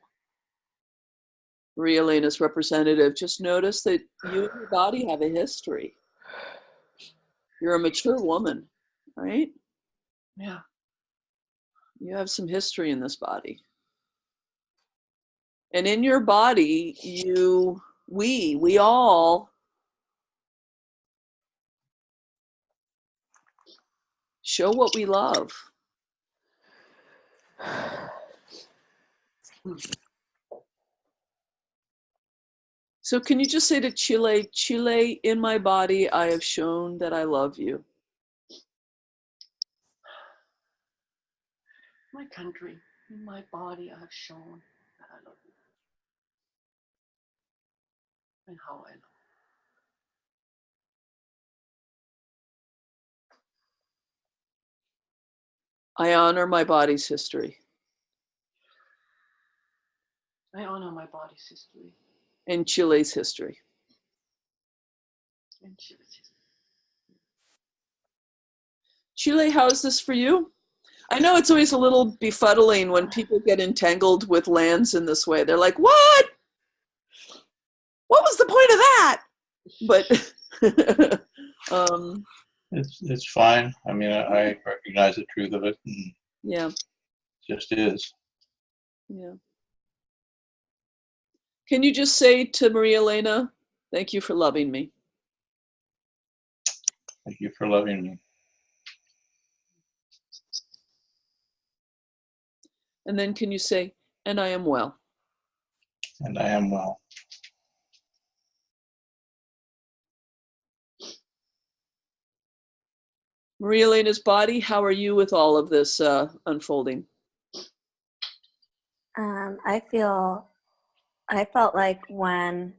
Maria Elena's representative, just notice that you and your body have a history. You're a mature woman, right? Yeah. You have some history in this body. And in your body, we all show what we love. So can you just say to Chile, Chile, in my body, I have shown that I love you. My country, in my body, I have shown that I love you. And how I love you. I honor my body's history. I honor my body's history. And Chile's history. And Chile's history. Chile, how is this for you? I know it's always a little befuddling when people get entangled with lands in this way. They're like, what? What was the point of that? But It's fine. I mean, I recognize the truth of it. And yeah, it just is. yeah. Can you just say to Maria Elena, thank you for loving me? Thank you for loving me. And then can you say, and I am well? And I am well. Maria Elena's body, how are you with all of this unfolding? I felt like when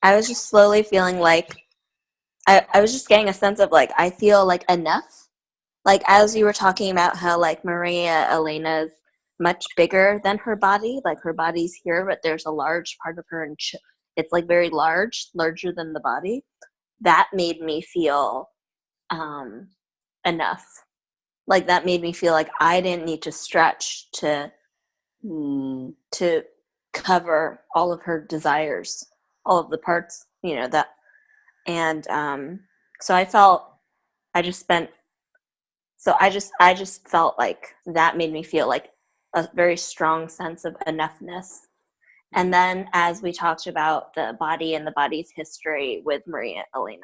I was just slowly feeling like I was just getting a sense of like I feel like enough. Like as you were talking about how like Maria Elena's much bigger than her body, like her body's here, but there's a large part of her and it's like very large, larger than the body. That made me feel enough. Like that made me feel like I didn't need to stretch to cover all of her desires, all of the parts, that. And so I just spent So I just felt like that made me feel like a very strong sense of enoughness. And then as we talked about the body and the body's history with Maria Elena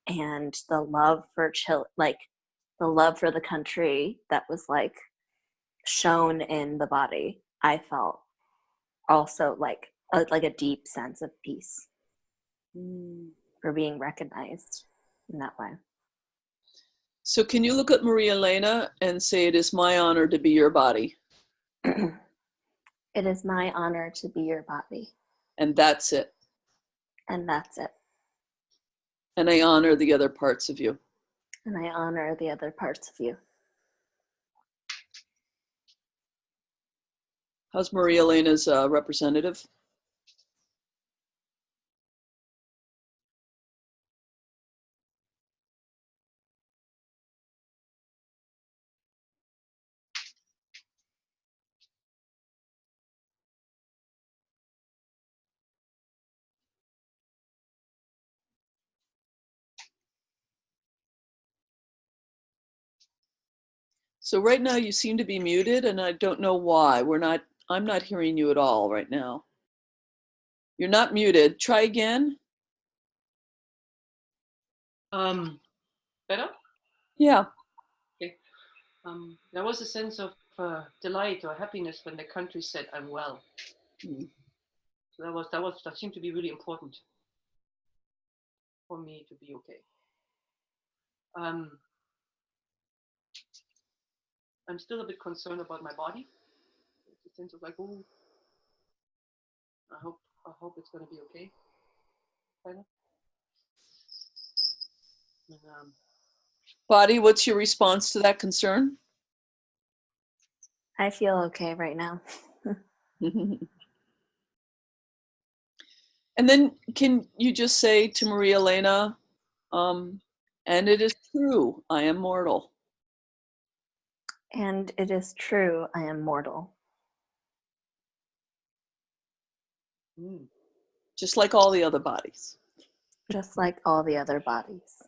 and the love for like the love for the country that was like shown in the body, I felt also like a deep sense of peace for being recognized in that way. So can you look at Maria Elena and say, it is my honor to be your body? It is my honor to be your body. And that's it. And that's it. And I honor the other parts of you. And I honor the other parts of you. How's Maria Elena's representative? So right now you seem to be muted, and I don't know why. I'm not hearing you at all right now. You're not muted. Try again. Better? Yeah. Okay. There was a sense of delight or happiness when the country said, "I'm well." Mm. So that seemed to be really important for me to be okay. I'm still a bit concerned about my body. It's a sense of like, oh, I hope it's going to be okay. Kind of. And, Body, what's your response to that concern? I feel okay right now. And then can you just say to Maria Elena, and it is true, I am mortal. And it is true, I am mortal. Just like all the other bodies. Just like all the other bodies.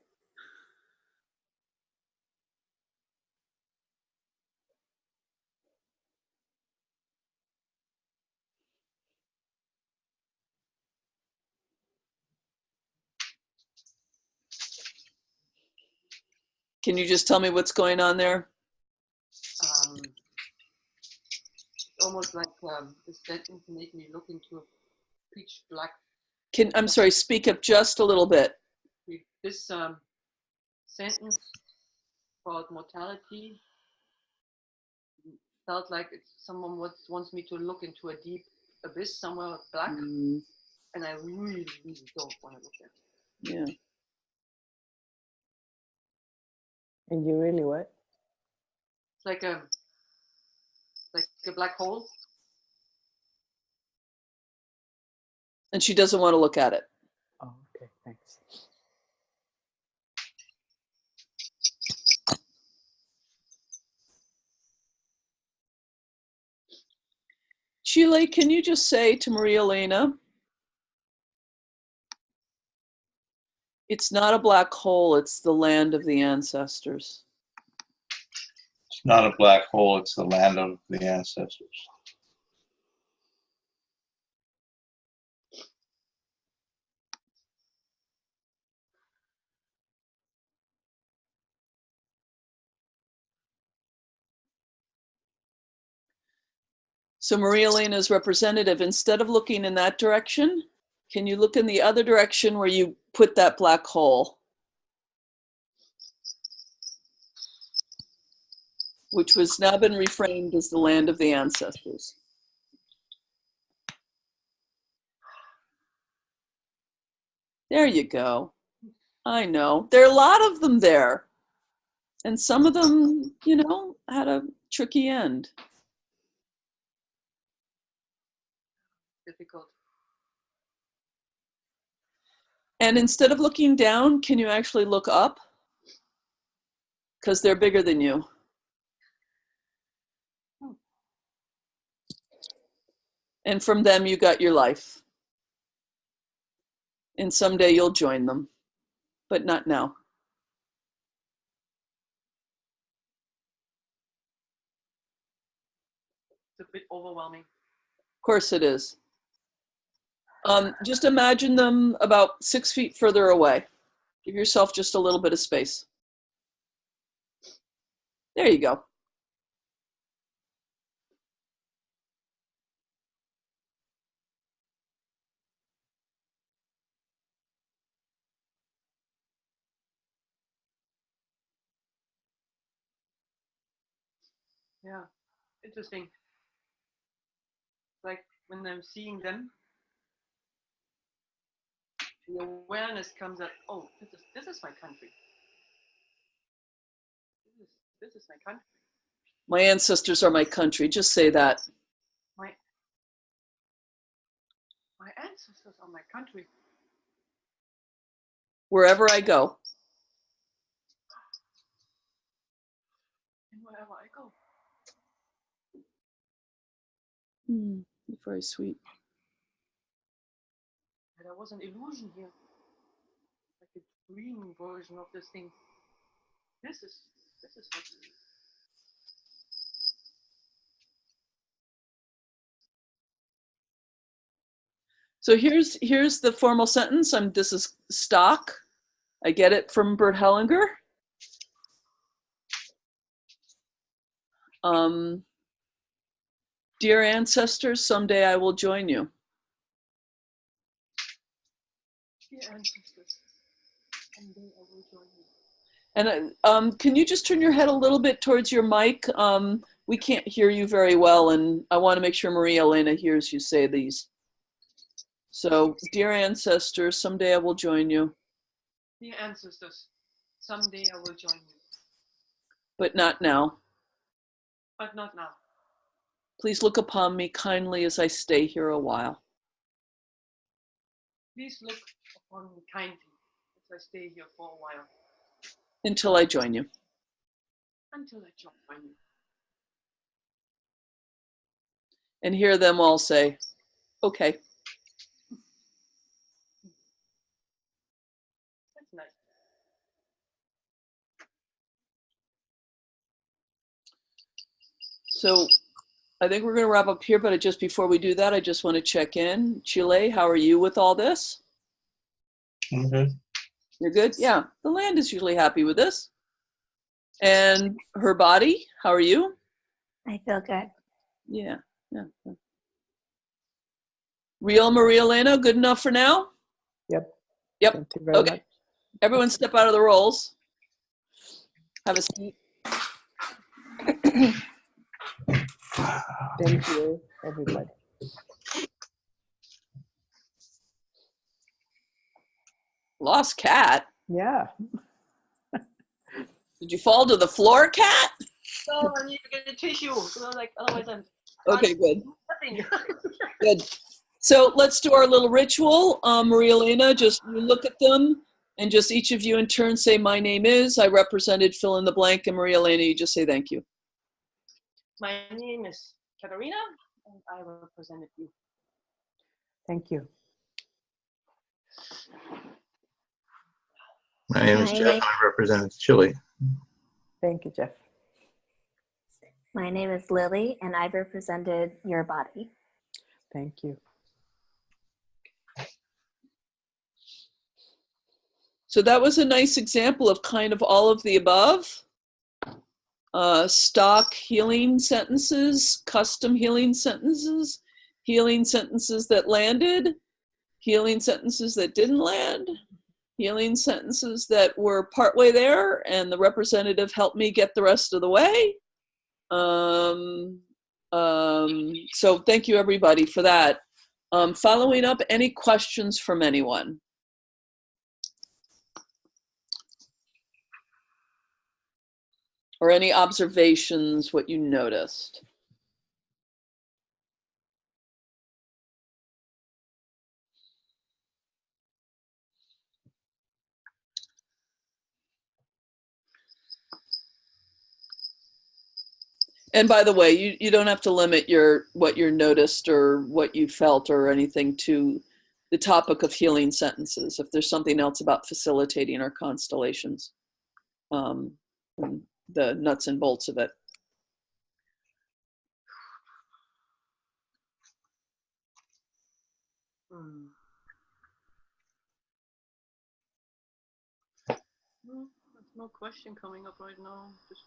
Can you just tell me what's going on there? almost like this sentence made me look into a pitch black. I'm sorry, speak up just a little bit. This sentence about mortality felt like someone wants me to look into a deep abyss somewhere black, and I really, really don't want to look at it. Yeah. And you really what? It's like a black hole. And she doesn't want to look at it. Oh, okay, thanks. Chile, can you just say to Maria Elena, it's not a black hole, it's the land of the ancestors. It's not a black hole, it's the land of the ancestors. So Maria Elena's representative, instead of looking in that direction, can you look in the other direction where you put that black hole? Which was now been reframed as the land of the ancestors. There you go. I know. There are a lot of them there. And some of them, you know, had a tricky end. Difficult. And instead of looking down, can you actually look up? Because they're bigger than you. And from them, you got your life. And someday you'll join them, but not now. It's a bit overwhelming. Of course it is. Just imagine them about 6 feet further away. Give yourself just a little bit of space. There you go. Yeah, interesting. Like when I'm seeing them, the awareness comes that, oh, this is my country. This is my country. My ancestors are my country. Just say that. My ancestors are my country. Wherever I go. And wherever I go. Very sweet. There was an illusion here. Like a dream version of this thing. This is what it is. So here's the formal sentence. This is stock. I get it from Bert Hellinger. Dear ancestors, someday I will join you. Dear ancestors, someday I will join you. And can you just turn your head a little bit towards your mic? We can't hear you very well, and I want to make sure Maria Elena hears you say these. So, dear ancestors, someday I will join you. Dear ancestors, someday I will join you. But not now. But not now. Please look upon me kindly as I stay here a while. Please look upon me kindly as I stay here for a while. Until I join you. Until I join you. And hear them all say, okay. That's nice. So I think we're going to wrap up here, but just before we do that, I just want to check in. Chile, how are you with all this? I'm good. You're good? Yeah. The land is usually happy with this. And her body, how are you? I feel good. Yeah. Real Maria Elena, good enough for now? Yep. Yep. Thank you very Okay. much. Everyone step out of the rolls. Have a seat. Thank you, everybody. Lost cat? Yeah. Did you fall to the floor, cat? So I need to get a tissue. So like, otherwise I'm Okay, good. nothing. Good. So let's do our little ritual. Maria Elena, just you look at them and just each of you in turn say, my name is, I represented fill in the blank, and Maria Elena, you just say thank you. My name is Katarina, and I represented you. Thank you. My name is My Jeff. name- I represent Chile. Thank you, Jeff. My name is Lily, and I've represented your body. Thank you. So that was a nice example of kind of all of the above. Stock healing sentences, custom healing sentences that landed, healing sentences that didn't land, healing sentences that were partway there, and the representative helped me get the rest of the way. So thank you everybody for that. Following up, any questions from anyone? Or any observations, what you noticed? And by the way, you don't have to limit what you noticed or what you felt or anything to the topic of healing sentences. If there's something else about facilitating our constellations, the nuts and bolts of it. No question coming up right now. Just,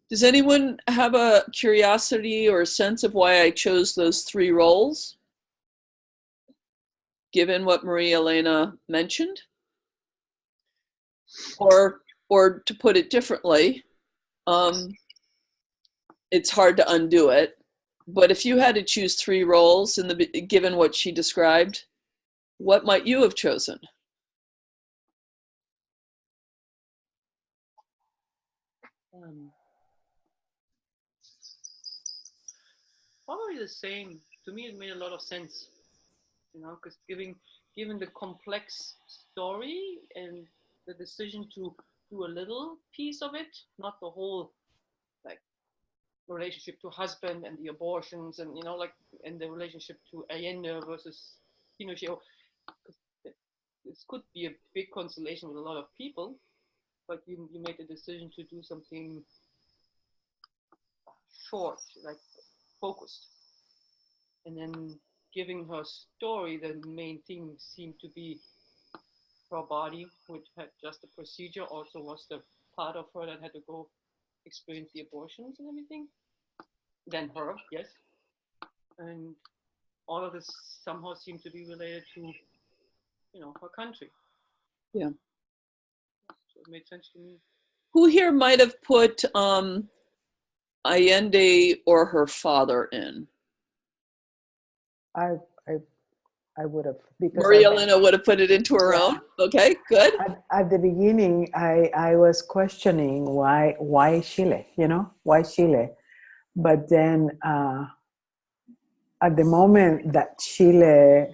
Does anyone have a curiosity or a sense of why I chose those 3 roles, given what Maria Elena mentioned? Or to put it differently, it's hard to undo it. But if you had to choose 3 roles given what she described, what might you have chosen? probably the same. To me, it made a lot of sense, because given the complex story and the decision to do a little piece of it, not the whole like relationship to husband and the abortions and and the relationship to Allende versus Pinochet. This could be a big constellation with a lot of people, but you made the decision to do something short, like focused. And then giving her story, the main thing seemed to be her body, which had just a procedure, also was the part of her that had to go experience the abortions and everything. Then her, yes. And all of this somehow seemed to be related to, her country. Yeah. So it made sense to me. Who here might have put Allende or her father in? I would have, because Maria Elena would have put it into her own. Okay, good. at the beginning, I was questioning why Chile, why Chile, but then at the moment that you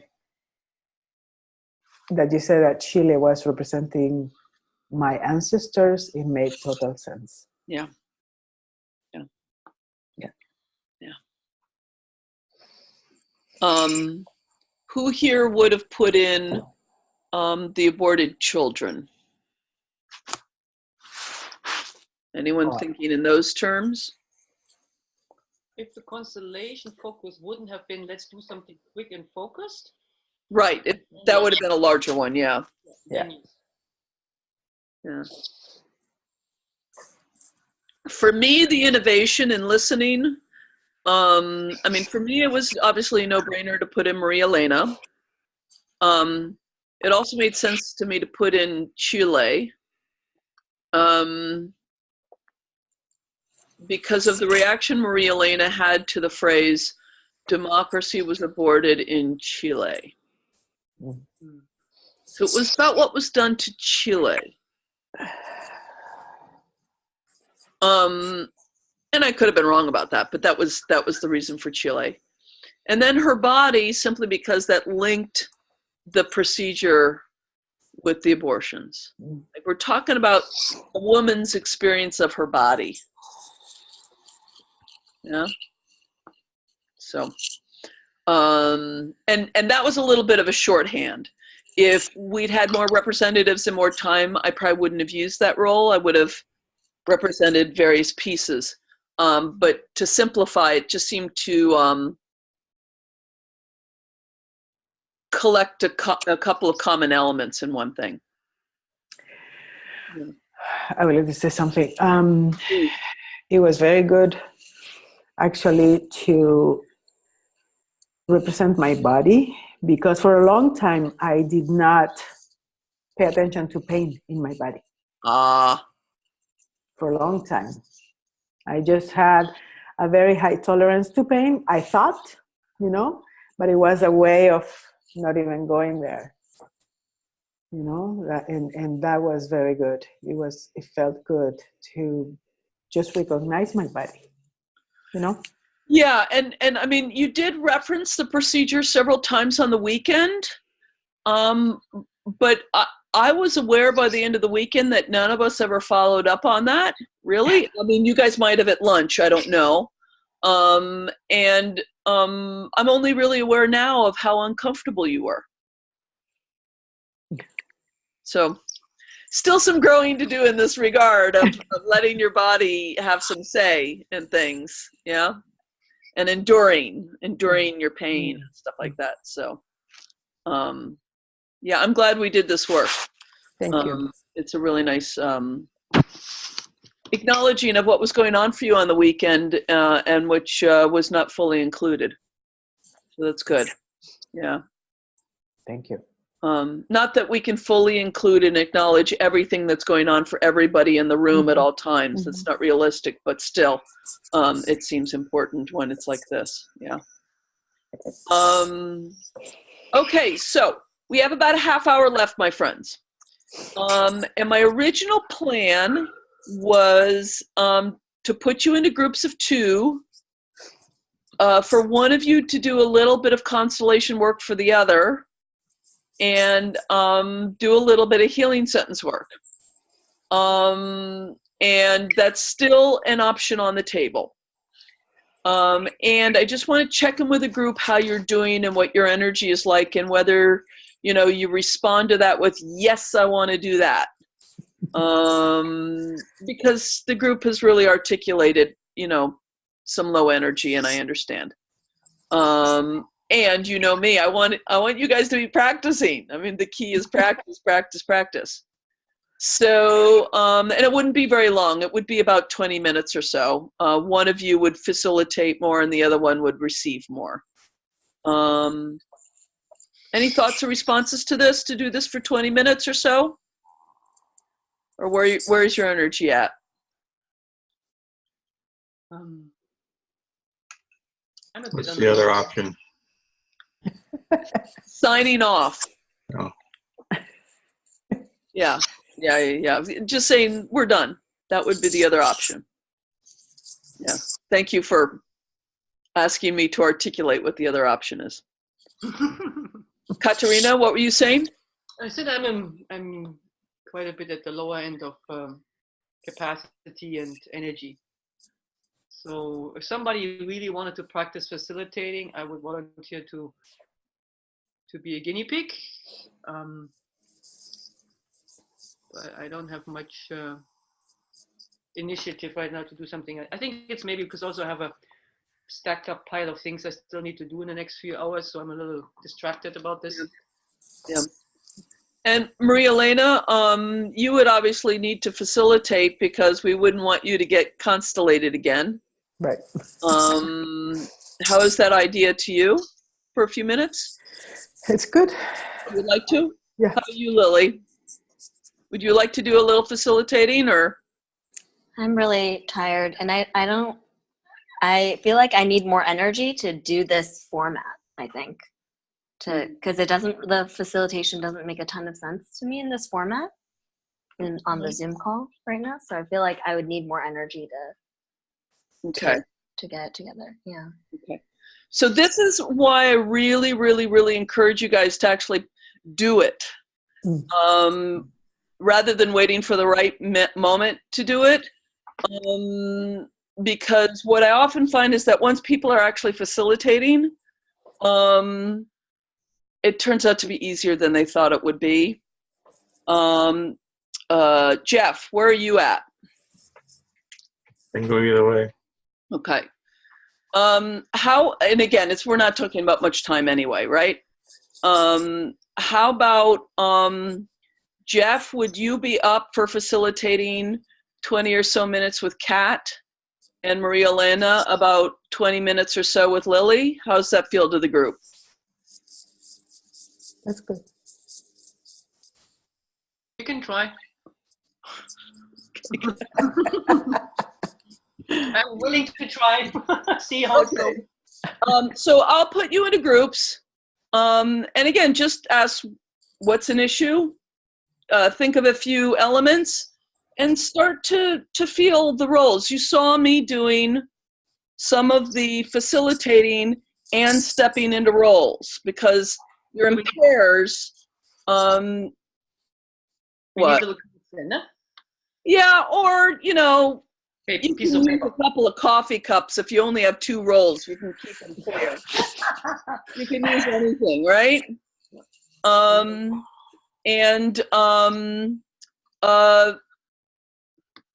said that Chile was representing my ancestors, it made total sense. Yeah. Who here would have put in the aborted children? Anyone thinking in those terms? If the constellation focus wouldn't have been, let's do something quick and focused. Right, that would have been a larger one, yeah. Yeah. Yeah. For me, the innovation in listening, for me, it was obviously a no-brainer to put in Maria Elena. It also made sense to me to put in Chile, because of the reaction Maria Elena had to the phrase, democracy was aborted in Chile. So it was about what was done to Chile. And I could have been wrong about that, but that was the reason for Chile. And then her body, simply because that linked the procedure with the abortions. Like, we're talking about a woman's experience of her body. Yeah. So, and that was a little bit of a shorthand. If we'd had more representatives and more time, I probably wouldn't have used that role. I would have represented various pieces. But to simplify, it just seemed to collect a couple of common elements in one thing. Yeah. I would like to say something. It was very good, actually, to represent my body, because for a long time I did not pay attention to pain in my body. For a long time, I just had a very high tolerance to pain, I thought, but it was a way of not even going there, and that was very good. It felt good to just recognize my body, Yeah, and I mean, you did reference the procedure several times on the weekend, but I was aware by the end of the weekend that none of us ever followed up on that, really. I mean, you guys might have at lunch, I don't know. And I'm only really aware now of how uncomfortable you were. So still some growing to do in this regard of letting your body have some say in things, yeah? And enduring your pain and stuff like that. So, yeah, I'm glad we did this work. Thank you. it's a really nice acknowledging of what was going on for you on the weekend, and which was not fully included. So that's good. Yeah. Thank you. Not that we can fully include and acknowledge everything that's going on for everybody in the room at all times. Mm-hmm. It's not realistic, but still, it seems important when it's like this. Yeah. Okay, so we have about a half hour left, my friends. And my original plan was to put you into groups of 2, for one of you to do a little bit of constellation work for the other, and do a little bit of healing sentence work. And that's still an option on the table. And I just want to check in with the group how you're doing and what your energy is like, and whether, you know, you respond to that with, yes, I want to do that. Because the group has really articulated, you know, some low energy, and I understand. And you know me, I want you guys to be practicing. I mean, the key is practice, practice, practice. So, and it wouldn't be very long. It would be about 20 minutes or so. One of you would facilitate more and the other one would receive more. Any thoughts or responses to this, to do this for 20 minutes or so? Or where is your energy at? I'm a bit What's the other option? Signing off. No. Yeah. Just saying we're done. That would be the other option. Yeah. Thank you for asking me to articulate what the other option is. Katerina, what were you saying? I said I'm quite a bit at the lower end of capacity and energy. So if somebody really wanted to practice facilitating, I would volunteer to be a guinea pig. But I don't have much initiative right now to do something. I think it's maybe because also I have a stacked up pile of things I still need to do in the next few hours, so I'm a little distracted about this. Yeah. And Maria Elena, you would obviously need to facilitate because we wouldn't want you to get constellated again. Right. How is that idea to you for a few minutes? It's good. You would like to? Yeah. How about you, Lily? Would you like to do a little facilitating, or? I'm really tired, and I feel like I need more energy to do this format, I think. Because the facilitation doesn't make a ton of sense to me in this format on the Zoom call right now. So I feel like I would need more energy to get it together. Yeah. Okay. So this is why I really, really, really encourage you guys to actually do it. Rather than waiting for the right moment to do it. Because what I often find is that once people are actually facilitating, it turns out to be easier than they thought it would be. Jeff, where are you at? I can go either way. Okay. How, and again, we're not talking about much time anyway, right? How about, Jeff, would you be up for facilitating 20 or so minutes with Kat, and Maria Elena about 20 minutes or so with Lily? How does that feel to the group? That's good. You can try. I'm willing to try. See how it goes. So I'll put you into groups. And again, just ask what's an issue. Think of a few elements and start to feel the roles. You saw me doing some of the facilitating and stepping into roles because you're in pairs. What? Yeah, or, you know, you can use a couple of coffee cups. If you only have 2 rolls, you can keep them clear. You can use anything, right?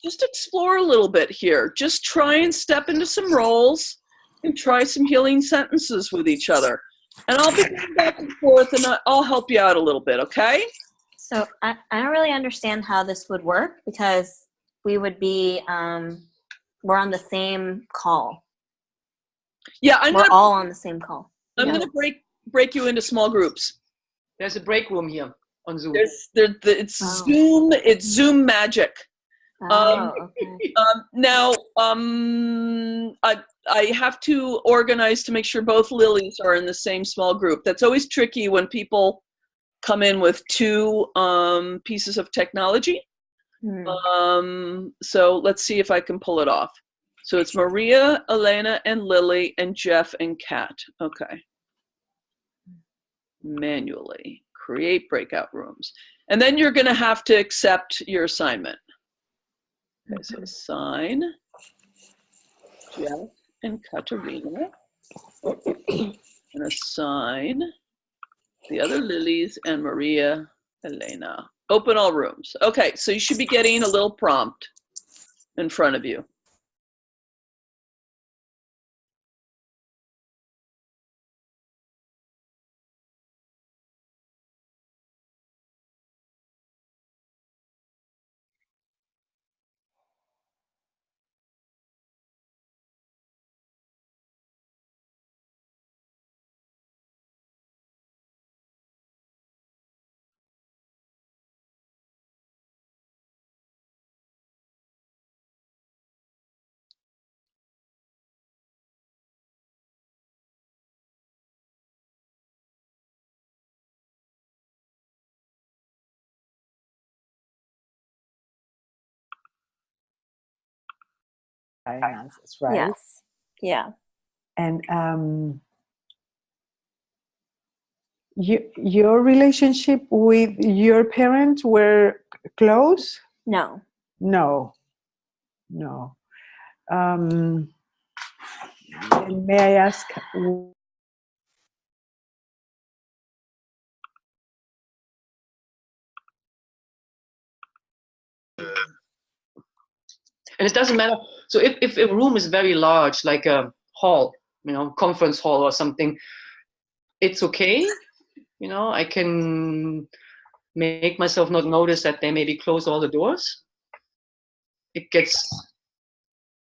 Just explore a little bit here. Just try and step into some roles and try some healing sentences with each other. And I'll be going back and forth, and I'll help you out a little bit, okay? So I don't really understand how this would work because we would be we're on the same call. Yeah, We're all on the same call. I'm gonna break you into small groups. There's a break room here on Zoom. It's Zoom. It's Zoom magic. Okay. Now, I have to organize to make sure both Lilies are in the same small group. That's always tricky when people come in with two pieces of technology. So let's see if I can pull it off. So it's Maria, Elena, and Lily, and Jeff and Kat. Okay. Manually create breakout rooms. And then you're going to have to accept your assignment. Okay, so assign Jeff and Katerina. And assign the other Lilies and Maria, Elena. Open all rooms. Okay, so you should be getting a little prompt in front of you. Finances, right? Yes. Yeah. And your relationship with your parents were close? No. No. May I ask? And it doesn't matter. So if a room is very large, like a hall, conference hall or something, it's okay. I can make myself not notice that they maybe close all the doors. It gets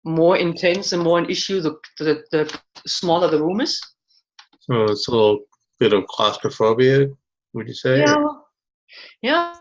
more intense and more an issue the smaller the room is. So it's a little bit of claustrophobia, would you say? Yeah.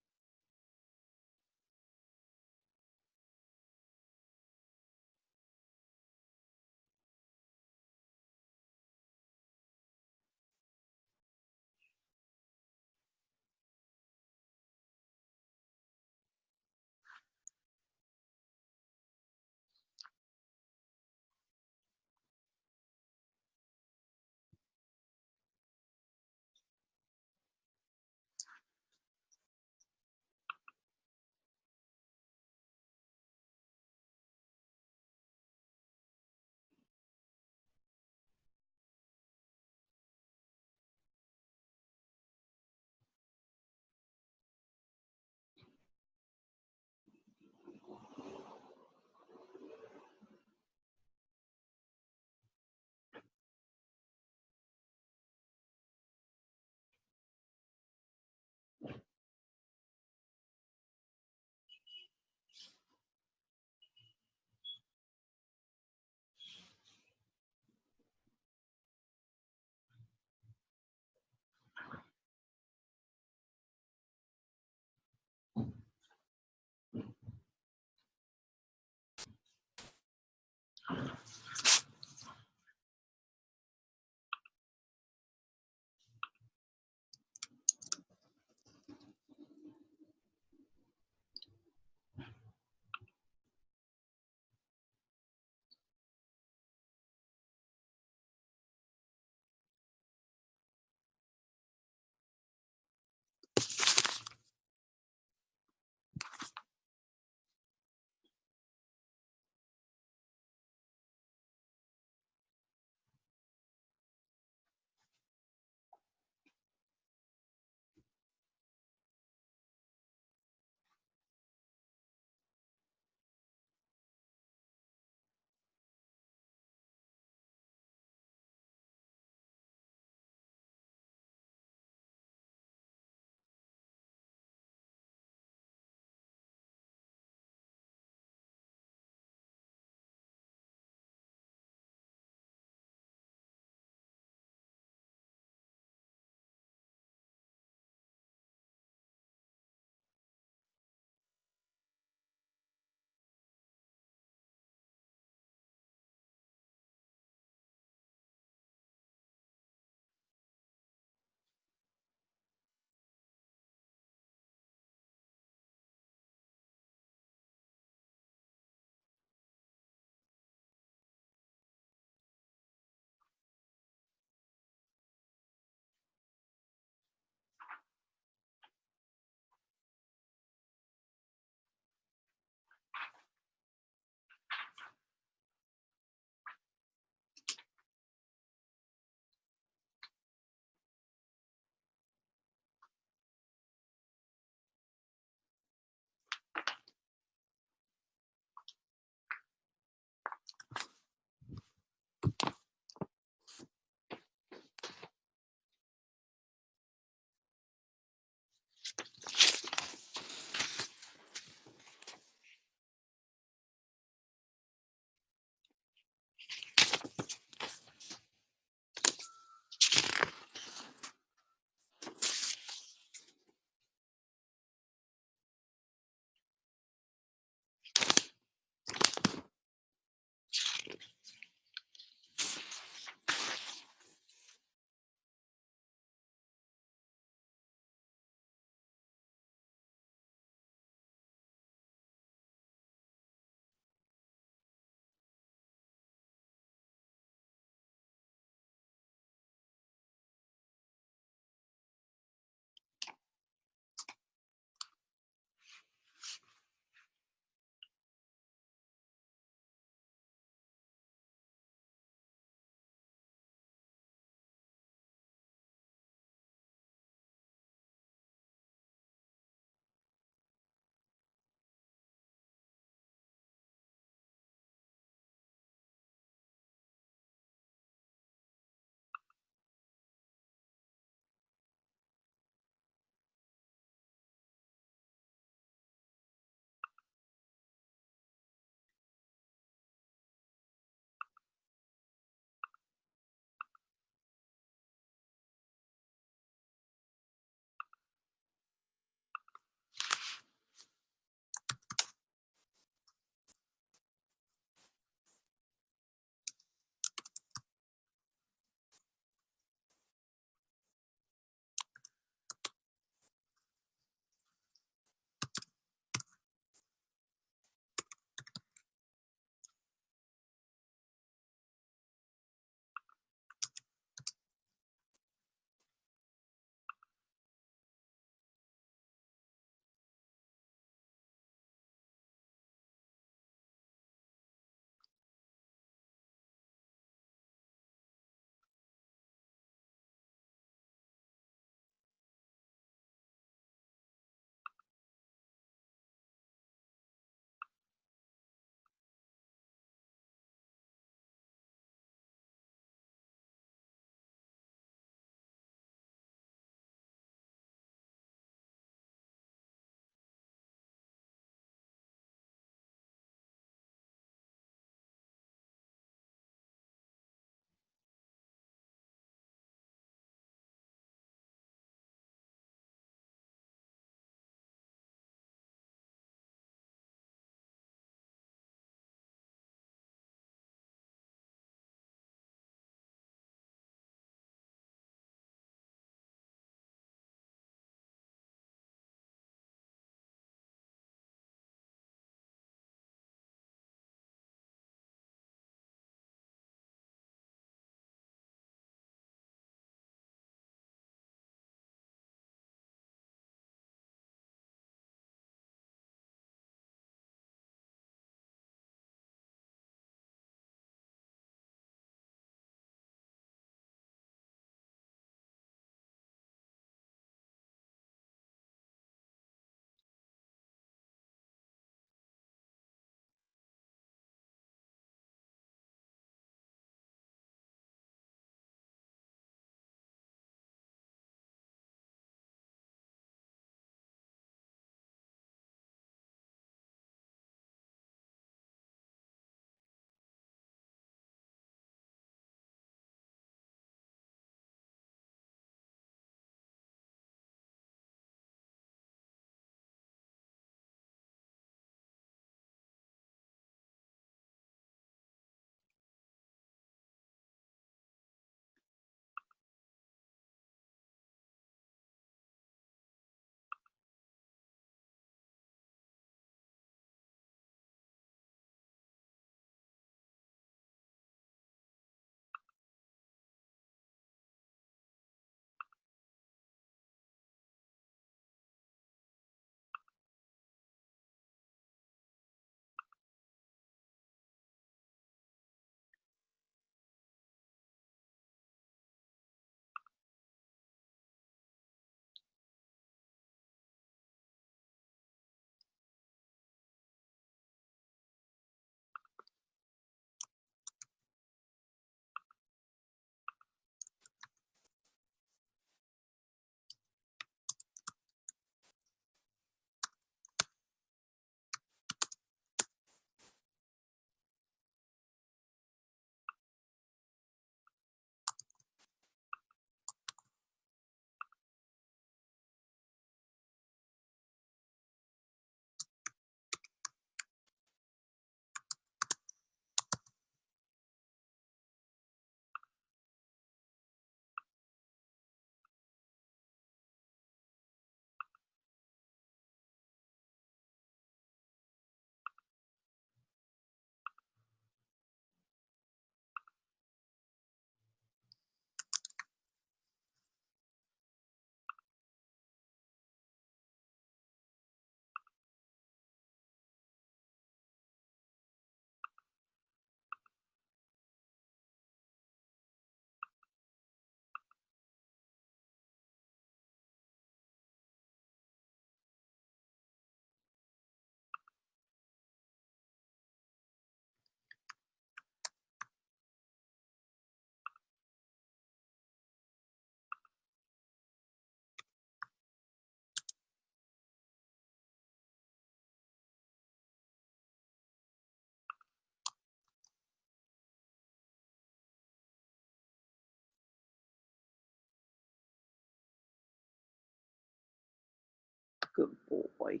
Good boy.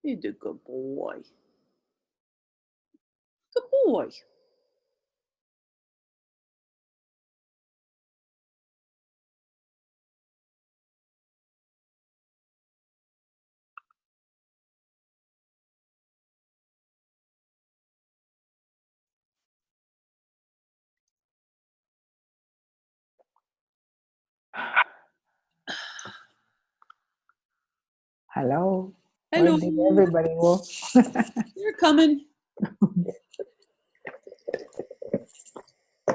You did good boy. Good boy. Hello. Hello. Where did everybody go? You're coming.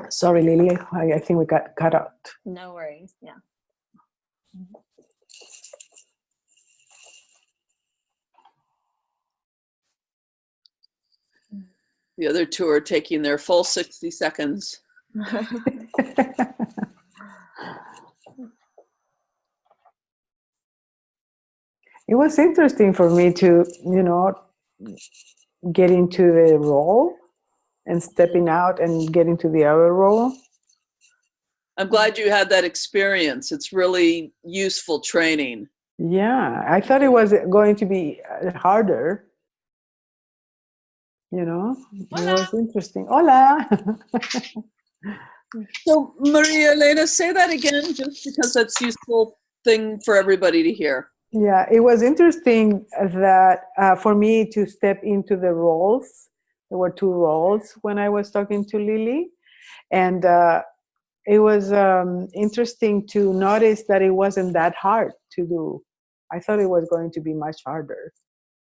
Sorry, Lily. I think we got cut out. No worries. Yeah. The other two are taking their full 60 seconds. It was interesting for me to, get into the role and stepping out and get into the other role. I'm glad you had that experience. It's really useful training. Yeah, I thought it was going to be harder. It was interesting. Hola. So, Maria Elena, say that again, just because that's a useful thing for everybody to hear. Yeah, it was interesting that for me to step into the roles. There were two roles when I was talking to Lily. And it was interesting to notice that it wasn't that hard to do. I thought it was going to be much harder,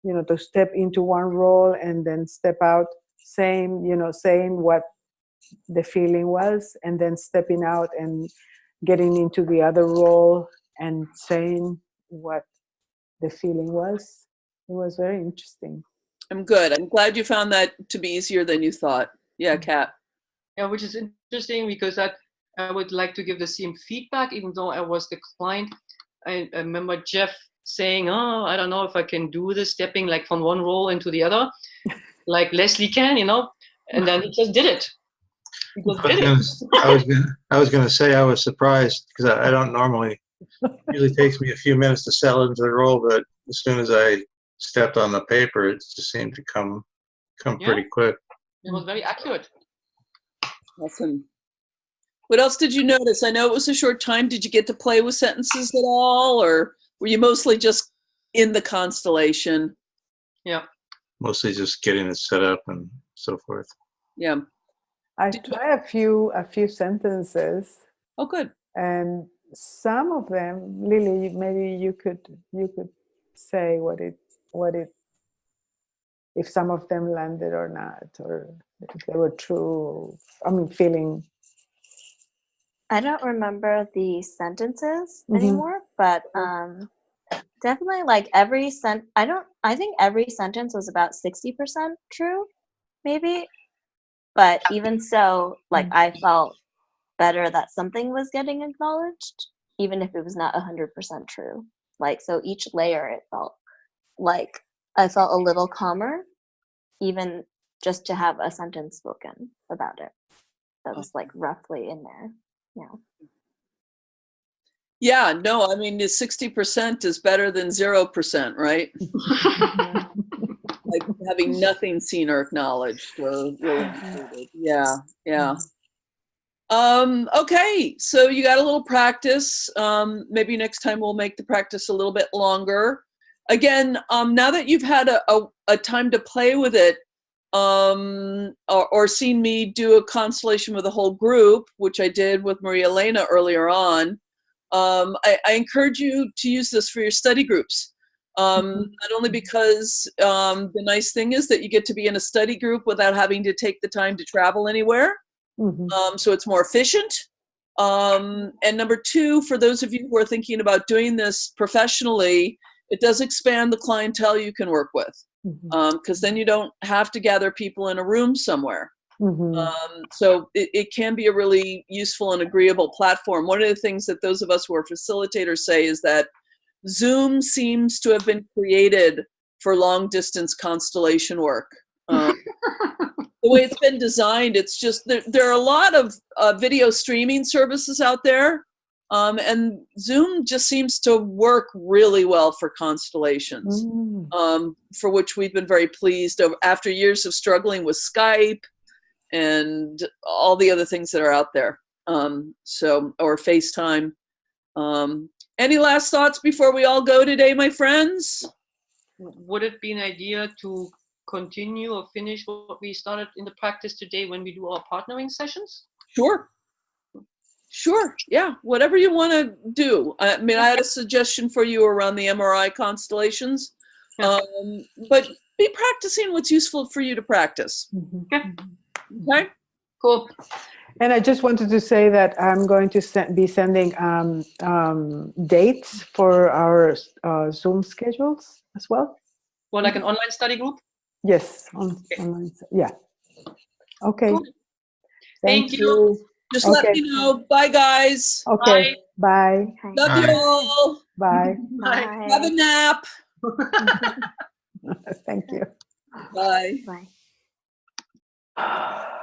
to step into one role and then step out, saying what the feeling was, and then stepping out and getting into the other role and saying what the feeling was. It was very interesting. I'm good. I'm glad you found that to be easier than you thought. Yeah, Kat. Yeah, which is interesting because that I would like to give the same feedback, even though I was the client. I remember Jeff saying, "Oh, I don't know if I can do this, stepping like from one role into the other, like Leslie can, and then he just did it. He just did it. I was gonna say I was surprised because I don't normally. It usually takes me a few minutes to settle into the role, but as soon as I stepped on the paper, it just seemed to come pretty quick. It was very accurate. Awesome. What else did you notice? I know it was a short time. Did you get to play with sentences at all, or were you mostly just in the constellation? Yeah. Mostly just getting it set up and so forth. Yeah. I tried a few sentences. Oh, good. And some of them, Lily, maybe you could say what it if some of them landed or not, or if they were true. Feeling. I don't remember the sentences anymore, but definitely like every I think every sentence was about 60% true, maybe. But even so, like I felt better that something was getting acknowledged, even if it was not 100% true. Like, so each layer, it felt like I felt a little calmer, even just to have a sentence spoken about it. That was like roughly in there. Yeah. Yeah, no, I mean, the 60% is better than 0%, right? Like having nothing seen or acknowledged or really included. Yeah, yeah. Okay, so you got a little practice. Maybe next time we'll make the practice a little bit longer. Again, now that you've had a time to play with it, or seen me do a constellation with a whole group, which I did with Maria Elena earlier on, I encourage you to use this for your study groups. Not only because the nice thing is that you get to be in a study group without having to take the time to travel anywhere. So it's more efficient. And number two, for those of you who are thinking about doing this professionally, it does expand the clientele you can work with, because then you don't have to gather people in a room somewhere. So it can be a really useful and agreeable platform. One of the things that those of us who are facilitators say is that Zoom seems to have been created for long distance constellation work. The way it's been designed, it's just there are a lot of video streaming services out there, And Zoom just seems to work really well for constellations, for which we've been very pleased after years of struggling with Skype and all the other things that are out there. Or FaceTime. Any last thoughts before we all go today, my friends? Would it be an idea to continue or finish what we started in the practice today when we do our partnering sessions? Sure. Yeah. Whatever you want to do. I mean, I had a suggestion for you around the MRI constellations, but be practicing what's useful for you to practice. Okay. Cool. And I just wanted to say that I'm going to be sending dates for our Zoom schedules as well. Or like an online study group? Yes, online. Yeah. Okay. Cool. Thank you. Just let me know. Bye, guys. Okay. Bye. Love you all. Bye. Bye. Have a nap. Thank you. Bye. Bye.